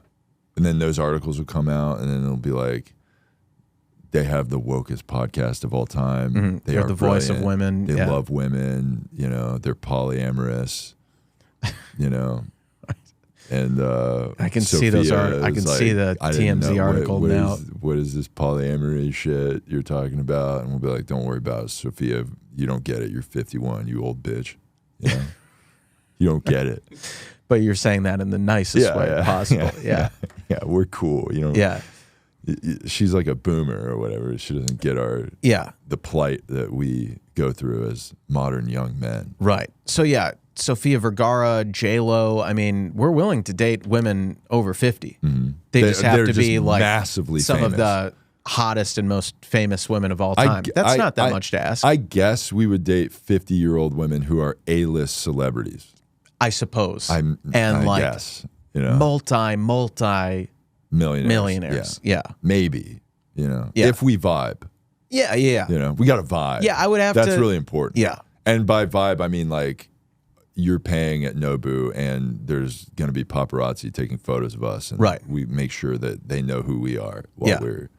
and then those articles will come out, and then it'll be like, they have the wokest podcast of all time. They They're are the voice of brilliant. women. They love women. You know, they're polyamorous. You know, and I can see those. I can see the TMZ article now. What is this polyamory shit you're talking about? And we'll be like, don't worry about it, Sofia. You don't get it. You're 51. You old bitch. You know, you don't get it. But you're saying that in the nicest way possible. Yeah. Yeah, we're cool. You know. Yeah. She's like a boomer or whatever. She doesn't get the plight that we go through as modern young men. Right. So yeah, Sofia Vergara, J-Lo. I mean, we're willing to date women over 50. They just have to be like massively some famous. of the hottest and most famous women of all time. That's not that much to ask. I guess we would date 50-year-old women who are A-list celebrities. I suppose. I guess, you know, multi millionaires. Yeah. Maybe, you know, if we vibe. Yeah. You know, we got to vibe. Yeah, I would have to. That's really important. Yeah. And by vibe, I mean like you're paying at Nobu and there's going to be paparazzi taking photos of us. And we make sure that they know who we are while we're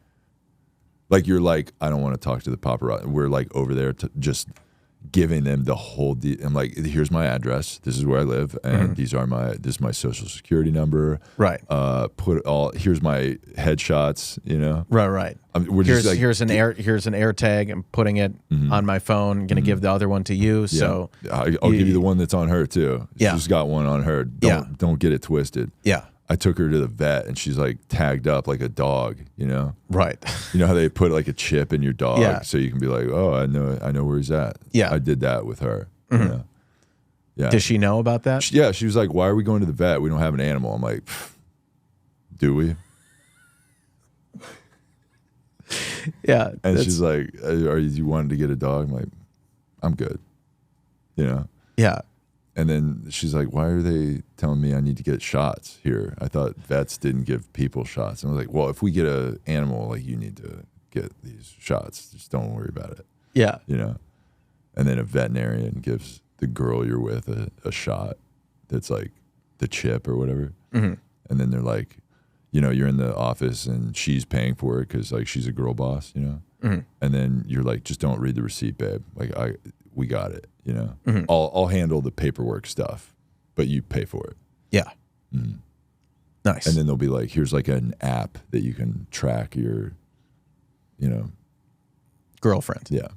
like, you're like, I don't want to talk to the paparazzi. We're like over there to just giving them the whole I'm like, here's my address, this is where I live, and this is my social security number, right? Here's my headshots, you know, right. Here's an air tag. I'm putting it on my phone. I'm gonna give the other one to you. So I'll give you the one that's on her too. She's got one on her. Don't get it twisted. Yeah. I took her to the vet and she's like tagged up like a dog, you know? Right. You know how they put like a chip in your dog so you can be like, oh, I know where he's at. Yeah. I did that with her. You know? Yeah. Does she know about that? She was like, why are we going to the vet? We don't have an animal. I'm like, do we? Yeah. And she's like, you wanted to get a dog? I'm like, I'm good. You know? Yeah. And then she's like, why are they telling me I need to get shots here? I thought vets didn't give people shots. And I was like, well, if we get an animal, like, you need to get these shots. Just don't worry about it. Yeah. You know? And then a veterinarian gives the girl you're with a shot that's like the chip or whatever. And then they're like, you know, you're in the office and she's paying for it because like she's a girl boss, you know? And then you're like, just don't read the receipt, babe. Like, we got it, you know? I'll handle the paperwork stuff, but you pay for it. Yeah. Nice. And then they'll be like, here's like an app that you can track your, you know, girlfriend. Yeah.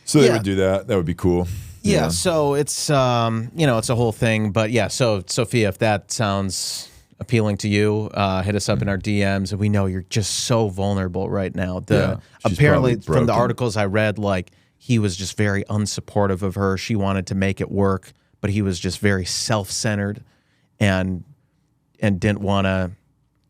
So they would do that. That would be cool. Yeah. So it's, you know, it's a whole thing. But yeah, so Sofia, if that sounds appealing to you, hit us up in our DMs. And we know you're just so vulnerable right now. Apparently from the articles I read, like he was just very unsupportive of her. She wanted to make it work, but he was just very self-centered and didn't want to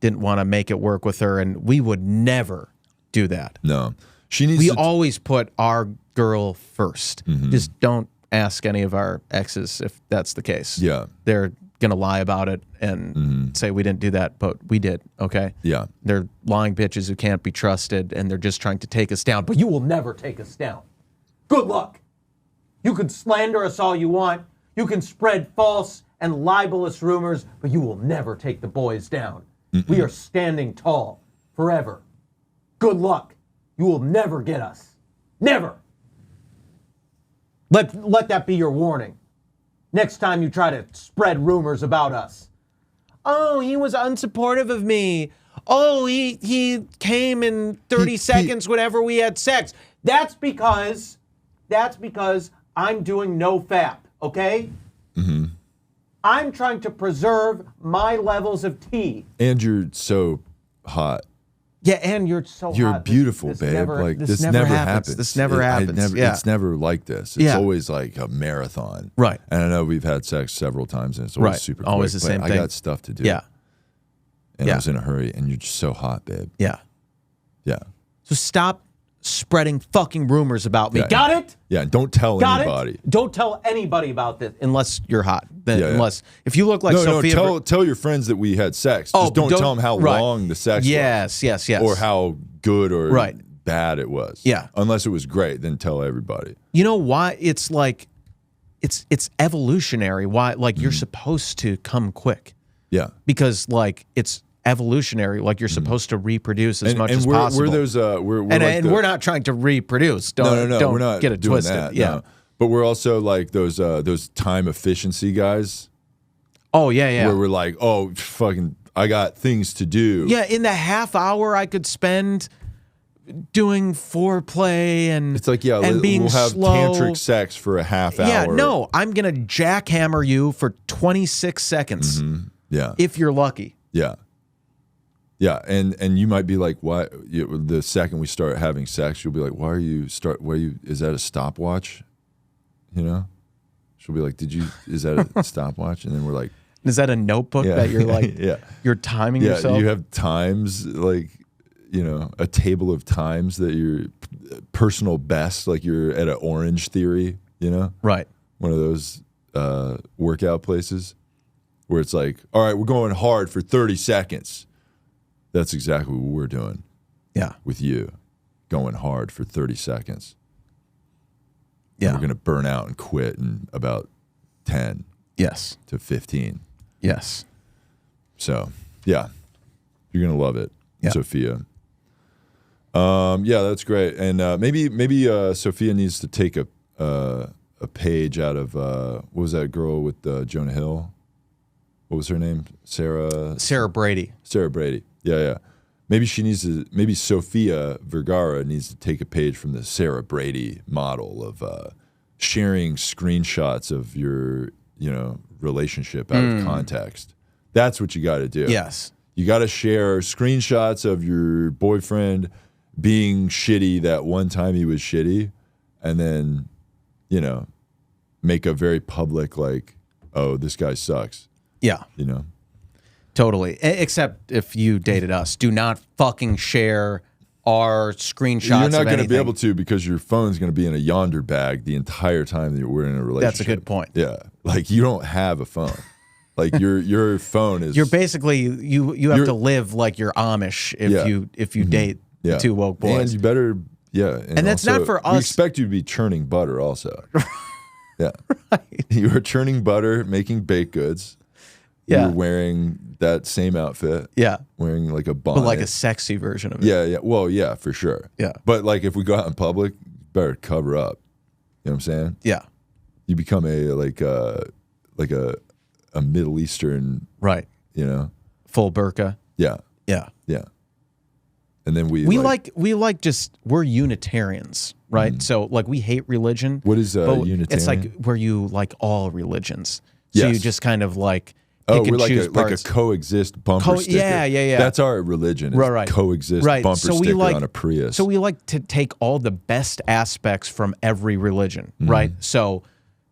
didn't want to make it work with her, and we would never do that. No. She needs we to always put our girl first. Just don't ask any of our exes if that's the case. Yeah. They're going to lie about it and say we didn't do that, but we did, okay? Yeah. They're lying bitches who can't be trusted, and they're just trying to take us down. But you will never take us down. Good luck. You can slander us all you want. You can spread false and libelous rumors, but you will never take the boys down. We are standing tall forever. Good luck. You will never get us. Never. Let that be your warning. Next time you try to spread rumors about us. Oh, he was unsupportive of me. Oh, he came in 30 seconds whenever we had sex. That's because I'm doing no fap, okay? I'm trying to preserve my levels of T. And you're so hot. Yeah, and you're so hot. You're beautiful, babe. This never happens. This never happens. It's never like this. It's always like a marathon. Right. And I know we've had sex several times, and it's always super quick. Always the same thing. I got stuff to do. Yeah. And I was in a hurry, and you're just so hot, babe. Yeah. Yeah. So stop spreading fucking rumors about me. Yeah, Got it? Yeah, and don't tell anybody. Don't tell anybody about this unless you're hot. Unless if you look like Sofia. No, tell your friends that we had sex. Just don't tell them how long the sex was. Yes. Or how good or Right. bad it was. Yeah. Unless it was great, then tell everybody. You know why? It's like it's evolutionary. Why you're supposed to come quick. Yeah. Because it's evolutionary. Like you're supposed to reproduce as much as possible. We're those we're not trying to reproduce. Don't we're not get it doing twisted. That, yeah. no. But we're also like those time efficiency guys. Oh yeah. Where we're like, oh fucking, I got things to do. Yeah, in the half hour I could spend doing foreplay and it's like and being we'll have slow. tantric sex for a half hour. Yeah, no, I'm gonna jackhammer you for 26 seconds. Yeah, if you're lucky. Yeah. Yeah, and you might be like, why? The second we start having sex, you'll be like, why are you is that a stopwatch? You know, she'll be like, is that a stopwatch? And then we're like, is that a notebook that you're like, you're timing yourself? You have times like, a table of times that your personal best, like you're at an Orange Theory, right? One of those workout places where it's like, all right, we're going hard for 30 seconds. That's exactly what we're doing. Yeah. With you, going hard for 30 seconds. Yeah. And we're going to burn out and quit in about 10 to 15. Yes. So, yeah. You're going to love it, Sofia. That's great. And maybe Sofia needs to take a page out of, what was that girl with Jonah Hill? What was her name? Sarah Brady. Sarah Brady. Yeah. Maybe maybe Sofia Vergara needs to take a page from the Sarah Brady model of sharing screenshots of your, relationship out of context. That's what you got to do. Yes. You got to share screenshots of your boyfriend being shitty that one time he was shitty, and then, make a very public like, oh, this guy sucks. Yeah. Totally. Except if you dated us. Do not fucking share our screenshots. You're not going to be able to because your phone's going to be in a yonder bag the entire time that we're in a relationship. That's a good point. Yeah. Like you don't have a phone. Like your phone is. You're basically you have to live like you're Amish if you date two woke boys. And you better And that's also, not for us. We expect you to be churning butter also. Yeah. Right. You are churning butter, making baked goods. Yeah. You're wearing that same outfit. Yeah. Wearing like a bonnet. But like a sexy version of it. Yeah. Well, yeah, for sure. Yeah. But like if we go out in public, you better cover up. You know what I'm saying? Yeah. You become a Middle Eastern. Right. Full burqa. Yeah. Yeah. Yeah. And then we're Unitarians, right? So like we hate religion. What is Unitarian? It's like where you like all religions. So you just kind of like pick and choose like a coexist bumper sticker. Yeah. That's our religion. Right. Coexist bumper sticker on a Prius. So we like to take all the best aspects from every religion, right? So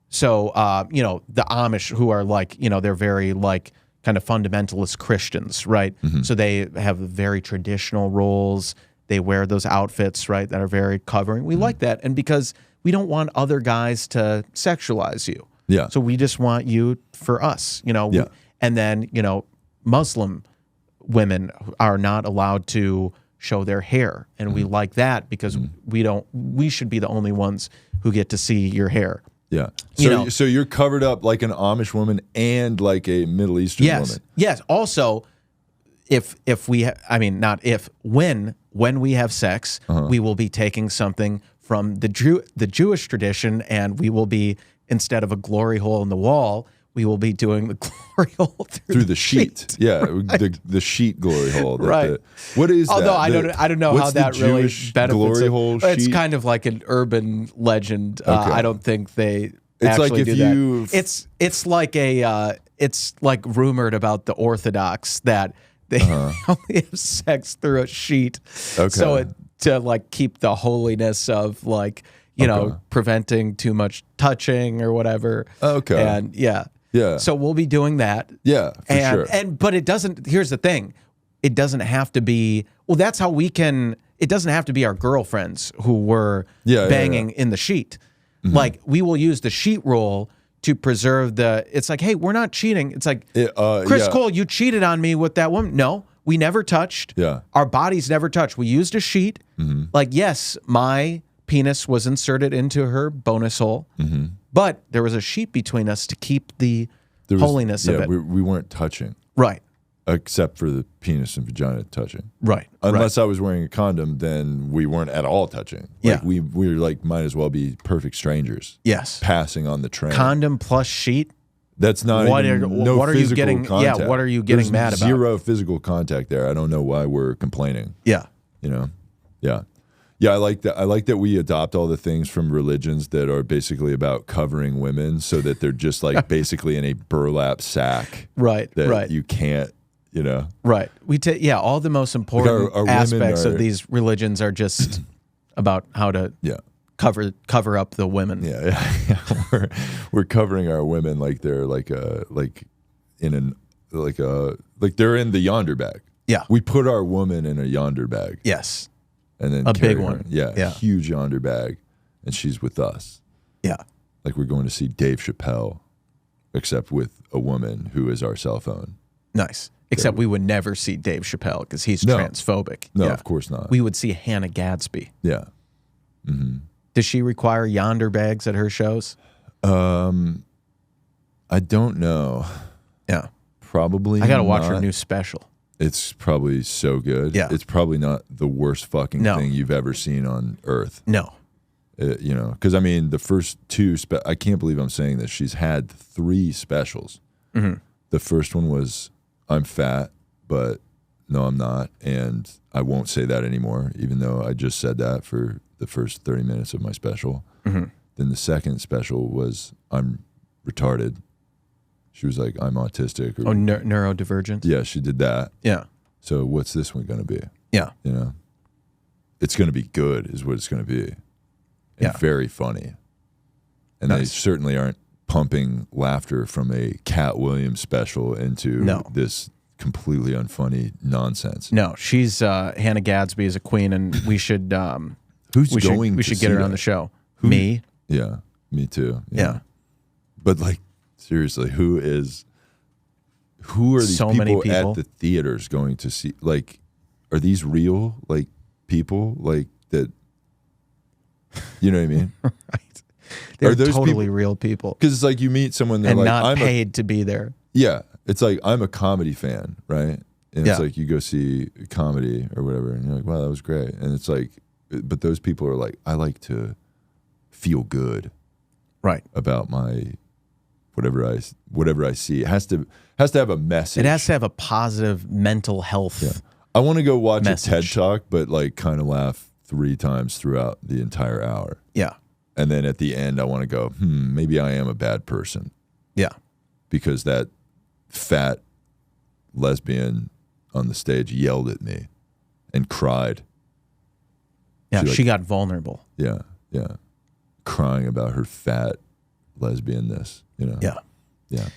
the Amish who are like, they're very like, kind of fundamentalist Christians, right? So they have very traditional roles. They wear those outfits, right, that are very covering. We like that, and because we don't want other guys to sexualize you. Yeah. So we just want you for us, you know. Yeah. And then, you know, Muslim women are not allowed to show their hair, and we like that because we should be the only ones who get to see your hair. Yeah. So So you're covered up like an Amish woman and like a Middle Eastern woman. Yes. Also, when we have sex, we will be taking something from the Jewish tradition, and we will be, instead of a glory hole in the wall, we will be doing the glory hole through the sheet. Yeah, right. the sheet glory hole. Right. What is that? Although I don't know how that really benefits glory hole sheet? It's kind of like an urban legend. Okay. I don't think they It's actually like if do you that. It's like it's like rumored about the Orthodox that they only have sex through a sheet. Okay. So to like keep the holiness of like, you know, preventing too much touching or whatever. Okay. And yeah. So we'll be doing that. Yeah, for sure. But it doesn't, here's the thing. It doesn't have to be, well, that's how we can, it doesn't have to be our girlfriends who were banging in the sheet. Like, we will use the sheet roll to preserve it's like, hey, we're not cheating. It's like, Chris Cole, you cheated on me with that woman. No, we never touched. Yeah. Our bodies never touched. We used a sheet. Like, yes, my penis was inserted into her bonus hole, but there was a sheet between us to keep the holiness of it. We weren't touching. Right. Except for the penis and vagina touching. Right. Unless I was wearing a condom, then we weren't at all touching. Like we were like, might as well be perfect strangers. Yes. Passing on the train. Condom plus sheet. That's not what even, what are you getting? Contact. Yeah, what are you getting mad about? Zero physical contact there. I don't know why we're complaining. Yeah. You know? Yeah. Yeah, I like that. I like that we adopt all the things from religions that are basically about covering women, so that they're just like basically in a burlap sack. Right. That you can't, you know. Right. We take all the most important our aspects of these religions are just about how to cover up the women. Yeah. We're covering our women like they're like they're in the yonder bag. Yeah. We put our woman in a yonder bag. Yes. And then a carry big her. one. Yeah, huge yonder bag, and she's with us. Yeah. Like we're going to see Dave Chappelle, except with a woman who is our cell phone. Nice. Except we would never see Dave Chappelle because he's transphobic. No, of course not. We would see Hannah Gadsby. Yeah. Does she require yonder bags at her shows? I don't know. Yeah. Probably I got to watch not. her new special. It's probably so good. Yeah. It's probably not the worst fucking thing you've ever seen on earth. No. You know, because I mean, the first two, I can't believe I'm saying this. She's had 3 specials. The first one was, I'm fat, but no, I'm not. And I won't say that anymore, even though I just said that for the first 30 minutes of my special. Then the second special was, I'm retarded. She was like, I'm autistic. Or, neurodivergent? Yeah, she did that. Yeah. So what's this one going to be? Yeah. You know? It's going to be good is what it's going to be. And very funny. And they certainly aren't pumping laughter from a Cat Williams special into this completely unfunny nonsense. No, she's Hannah Gadsby is a queen, and we should we should get her on the show. Me? Yeah, me too. Yeah. But like, seriously, who are these many people at the theaters going to see? Like, are these real like people like that? You know what I mean? Right. They're those totally real people. Because it's like you meet someone, they're and like, not paid to be there. Yeah, it's like I'm a comedy fan, right? And it's like you go see comedy or whatever, and you're like, wow, that was great. And it's like, but those people are like, I like to feel good, right, about my whatever I see. It has to have a message. It has to have a positive mental health. Yeah. I want to go watch message. a TED Talk, but like kind of laugh 3 times throughout the entire hour. Yeah. And then at the end, I want to go, maybe I am a bad person. Yeah. Because that fat lesbian on the stage yelled at me and cried. Yeah, she got vulnerable. Yeah, yeah. Crying about her fat lesbianness, you know? Yeah. Yeah.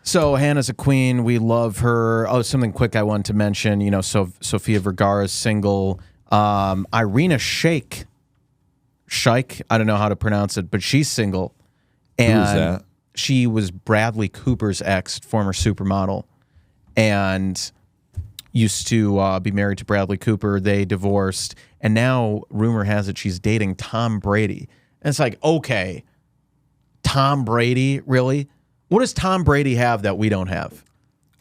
So Hannah's a queen. We love her. Oh, something quick I wanted to mention. You know, Sofia Vergara's single. Irina Shayk. I don't know how to pronounce it, but she's single. And who is that? She was Bradley Cooper's ex, former supermodel, and used to be married to Bradley Cooper. They divorced, and now rumor has it she's dating Tom Brady. And it's like, okay, Tom Brady, really? What does Tom Brady have that we don't have?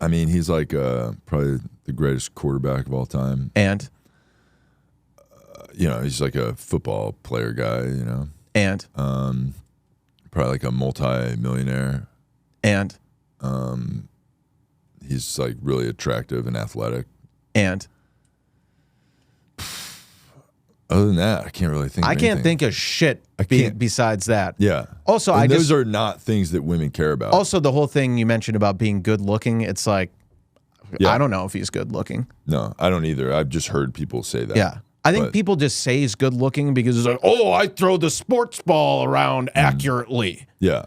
I mean, he's like probably the greatest quarterback of all time. And? He's like a football player guy, And? Probably like a multi-millionaire. And? He's like really attractive and athletic. And? Other than that, I can't really think of anything. Can't think of shit besides that. Yeah. Also, and those are not things that women care about. Also, the whole thing you mentioned about being good looking, it's like, I don't know if he's good looking. No, I don't either. I've just heard people say that. Yeah. I think people just say he's good looking because it's like, oh, I throw the sports ball around accurately. Yeah.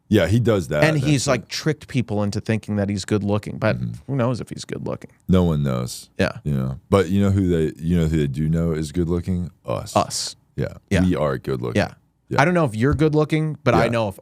Yeah, he does that. And he's like tricked people into thinking that he's good looking, but who knows if he's good looking? No one knows. Yeah. But you know who they do know is good looking? Us. Yeah. We are good looking. Yeah. I don't know if you're good looking, but I know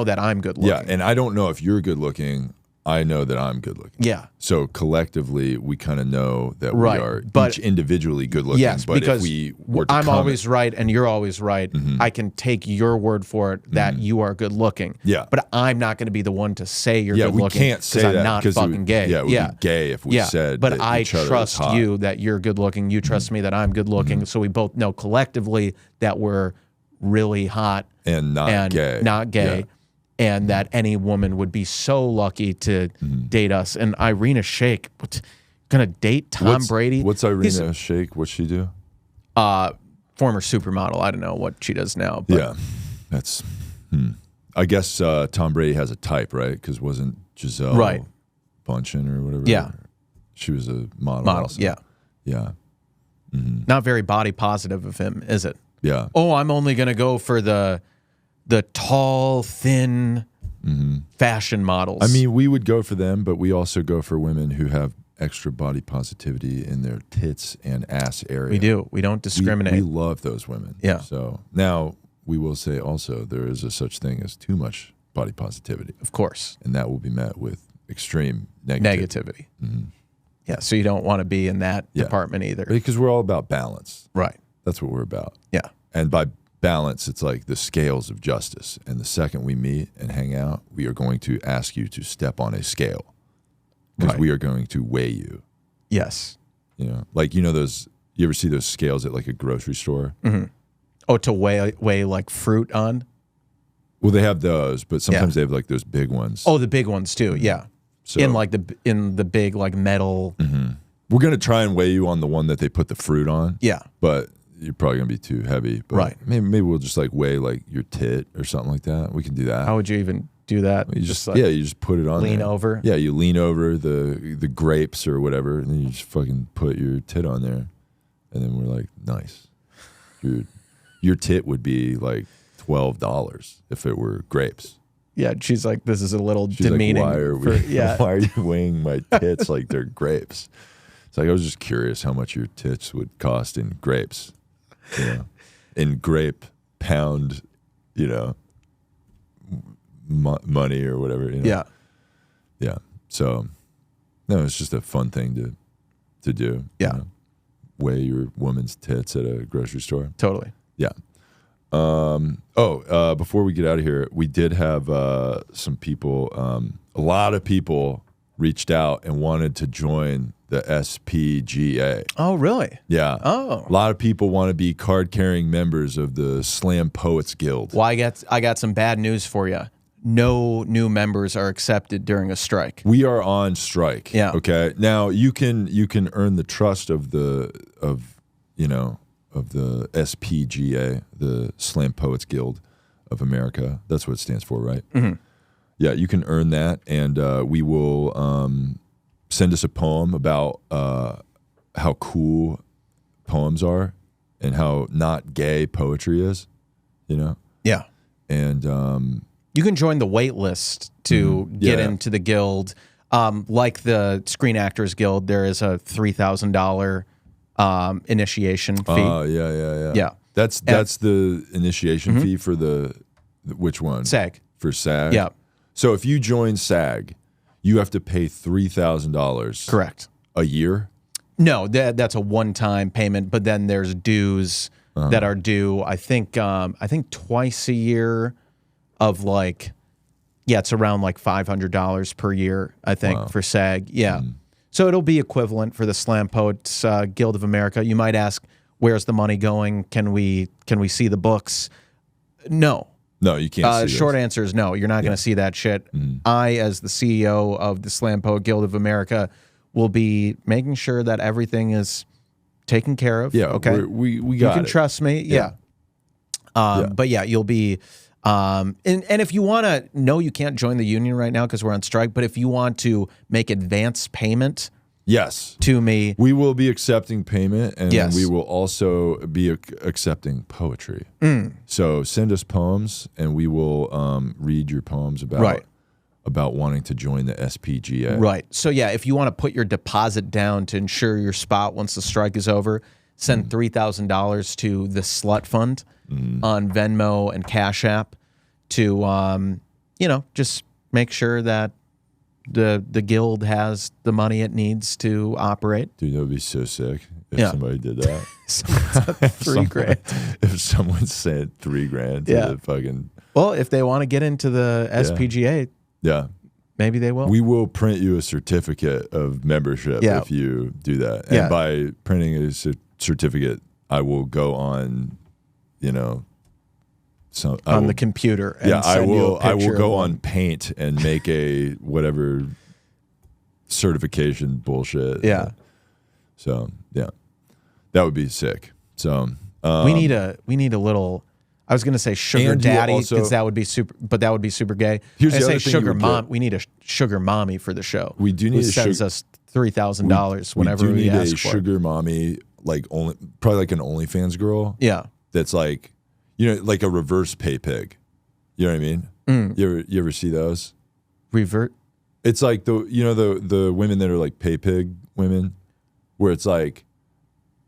that I'm good looking. Yeah, and I don't know if you're good looking. I know that I'm good looking. Yeah. So collectively, we kind of know that we are each individually good looking. Yes, but because if we were to I'm always right and you're always right. I can take your word for it that you are good looking. Yeah. But I'm not going to be the one to say you're good looking. We can't say that I'm not fucking gay. Yeah, it would be gay if we said but that I each other trust is hot. you that you're good looking. You trust me that I'm good looking. So we both know collectively that we're really hot and not gay. Not gay. Yeah. And that any woman would be so lucky to date us. And Irina Shayk, gonna date Tom Brady? What's Irina Shayk? What's she do? Former supermodel. I don't know what she does now. But Yeah, that's. I guess Tom Brady has a type, right? Because wasn't Giselle Bundchen or whatever? Yeah, she was a model. Also. Yeah. Not very body positive of him, is it? Yeah. Oh, I'm only gonna go for the tall, thin fashion models. I mean, we would go for them, but we also go for women who have extra body positivity in their tits and ass area. We do. We don't discriminate. We love those women. Yeah. So now we will say also there is a such thing as too much body positivity. Of course. And that will be met with extreme negativity. Yeah, so you don't want to be in that department either. Because we're all about balance. Right. That's what we're about. Yeah. And by balance, it's like the scales of justice. And the second we meet and hang out, we are going to ask you to step on a scale because we are going to weigh you. Yes. Like those. You ever see those scales at like a grocery store? Oh, to weigh like fruit on. Well, they have those, but sometimes they have like those big ones. Oh, the big ones too. Yeah. So, in the big like metal. We're gonna try and weigh you on the one that they put the fruit on. Yeah. But you're probably gonna be too heavy. But right. Maybe we'll just like weigh like your tit or something like that. We can do that. How would you even do that? You just you just put it on. Lean there. over. Yeah, you lean over the grapes or whatever, and then you just fucking put your tit on there, and then we're like, nice. Your tit would be like $12 if it were grapes. Yeah, she's like, this is a little demeaning. Like, why are you weighing my tits like they're grapes? It's like I was just curious how much your tits would cost in grapes. In grape pound, money or whatever. Yeah. So, no, it's just a fun thing to do. Yeah. Weigh your woman's tits at a grocery store. Totally. Yeah. Before we get out of here, we did have some people. A lot of people reached out and wanted to join the SPGA. Oh, really? Yeah. Oh. A lot of people want to be card-carrying members of the Slam Poets Guild. Well, I got some bad news for you. No new members are accepted during a strike. We are on strike. Yeah. Okay. Now you can earn the trust of the SPGA, the Slam Poets Guild of America. That's what it stands for, right? Mm-hmm. Yeah, you can earn that, and we will send us a poem about how cool poems are and how not gay poetry is, Yeah. And You can join the wait list to get into the guild. Like the Screen Actors Guild, there is a $3,000 initiation fee. Oh, yeah. Yeah. That's the initiation fee for which one? SAG. For SAG? Yeah. So if you join SAG, you have to pay $3,000. Correct. A year? No, that's a one-time payment, but then there's dues that are due, I think twice a year of like, it's around like $500 per year, I think, for SAG. Yeah. So it'll be equivalent for the Slam Poets Guild of America. You might ask, where's the money going? Can we see the books? No. No, you can't see short answer is no. You're not going to see that shit. I, as the CEO of the Slam Poet Guild of America, will be making sure that everything is taken care of. Yeah, okay. We got it. You can trust me. Yeah. But yeah, you'll be. And if you want to, no, you can't join the union right now because we're on strike. But if you want to make advance payment, yes, to me, we will be accepting payment, and yes, we will also be accepting poetry. So send us poems, and we will read your poems about wanting to join the SPGA. Right. So yeah, if you want to put your deposit down to ensure your spot once the strike is over, send $3,000 to the Slut Fund on Venmo and Cash App to just make sure that the guild has the money it needs to operate. Dude, that would be so sick if somebody did that. $3,000. If someone sent $3,000 to the fucking. Well, if they want to get into the SPGA, maybe they will. We will print you a certificate of membership if you do that. And by printing a certificate, I will go on, on the computer. And I will go on Paint and make a whatever certification bullshit. Yeah. So that would be sick. So we need a little. I was gonna say sugar daddy because that would be super, but that would be super gay. Here's I the say other thing sugar mom. We need a sugar mommy for the show. We do need who sends us $3,000 whenever we ask for sugar mommy, probably like an OnlyFans girl. Yeah, that's like, like a reverse pay pig. You know what I mean? You ever see those? Revert. It's like the women that are like pay pig women, where it's like,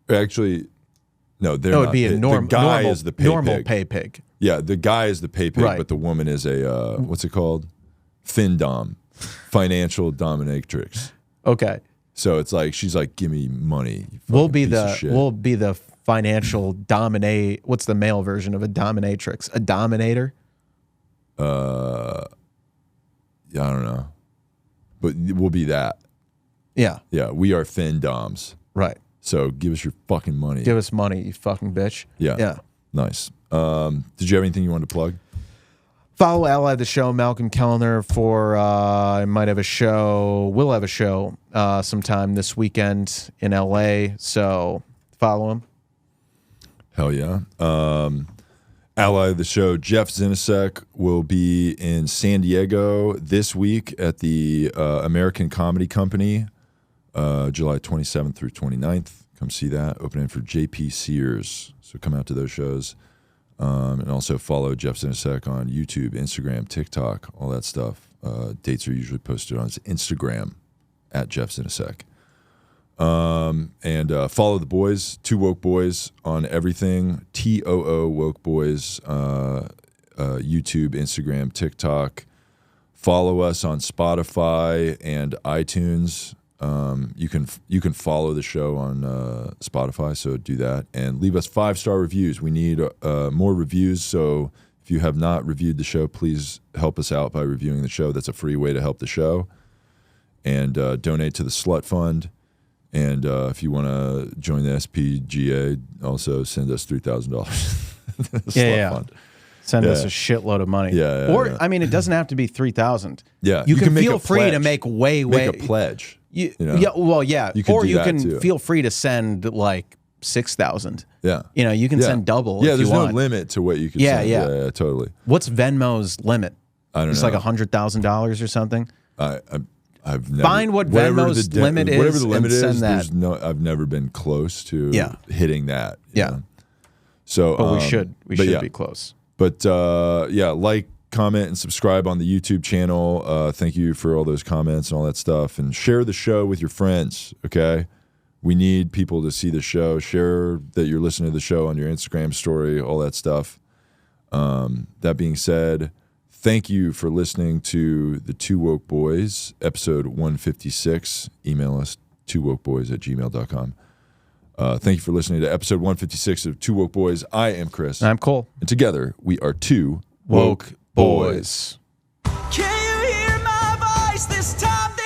actually. No, they're not. It would be a normal pay pig. Yeah, the guy is the pay pig, but the woman is a what's it called? Fin-dom, financial dominatrix. Okay. So it's like she's like, give me money. We'll be the financial dominate. What's the male version of a dominatrix? A dominator? I don't know, but we'll be that. Yeah. Yeah, we are fin-doms. Right. So give us your fucking money. Give us money, you fucking bitch. Yeah. Yeah. Nice. Did you have anything you wanted to plug? Follow Ally of the Show, Malcolm Kellner, for I might have a show. We'll have a show sometime this weekend in LA. So follow him. Hell yeah. Ally of the Show, Jeff Zinasek, will be in San Diego this week at the American Comedy Company. July 27th through 29th. Come see that. Opening for JP Sears. So come out to those shows. And also follow Jeff Zinasek on YouTube, Instagram, TikTok, all that stuff. Dates are usually posted on his Instagram at Jeff Zinasek. And follow the boys, Two Woke Boys, on everything. TOO Woke Boys, YouTube, Instagram, TikTok. Follow us on Spotify and iTunes. You can follow the show on Spotify, so do that, and leave us 5-star reviews. We need more reviews, so if you have not reviewed the show, please help us out by reviewing the show. That's a free way to help the show. And donate to the Slut Fund. And if you want to join the SPGA, also send us $3,000. Yeah. Fund. Send us a shitload of money. Yeah. I mean, it doesn't have to be 3,000. Yeah. You can feel free to make Make a pledge. You can feel free to send like 6,000. Yeah. You can send double. Yeah, if there's you no want. limit to what you can Yeah, send. yeah, totally. What's Venmo's limit? I don't know. It's like $100,000 or something. I've never, find what Venmo's limit is. Whatever the limit and is, send that. I've never been close to hitting that. Yeah. Know? So, but we should be close. But like, comment, and subscribe on the YouTube channel. Thank you for all those comments and all that stuff. And share the show with your friends, okay? We need people to see the show. Share that you're listening to the show on your Instagram story, all that stuff. That being said, thank you for listening to the Two Woke Boys, episode 156. Email us, twowokeboys@gmail.com. Thank you for listening to episode 156 of Two Woke Boys. I am Chris. I'm Cole. And together, we are Two Woke Boys. Can you hear my voice this time?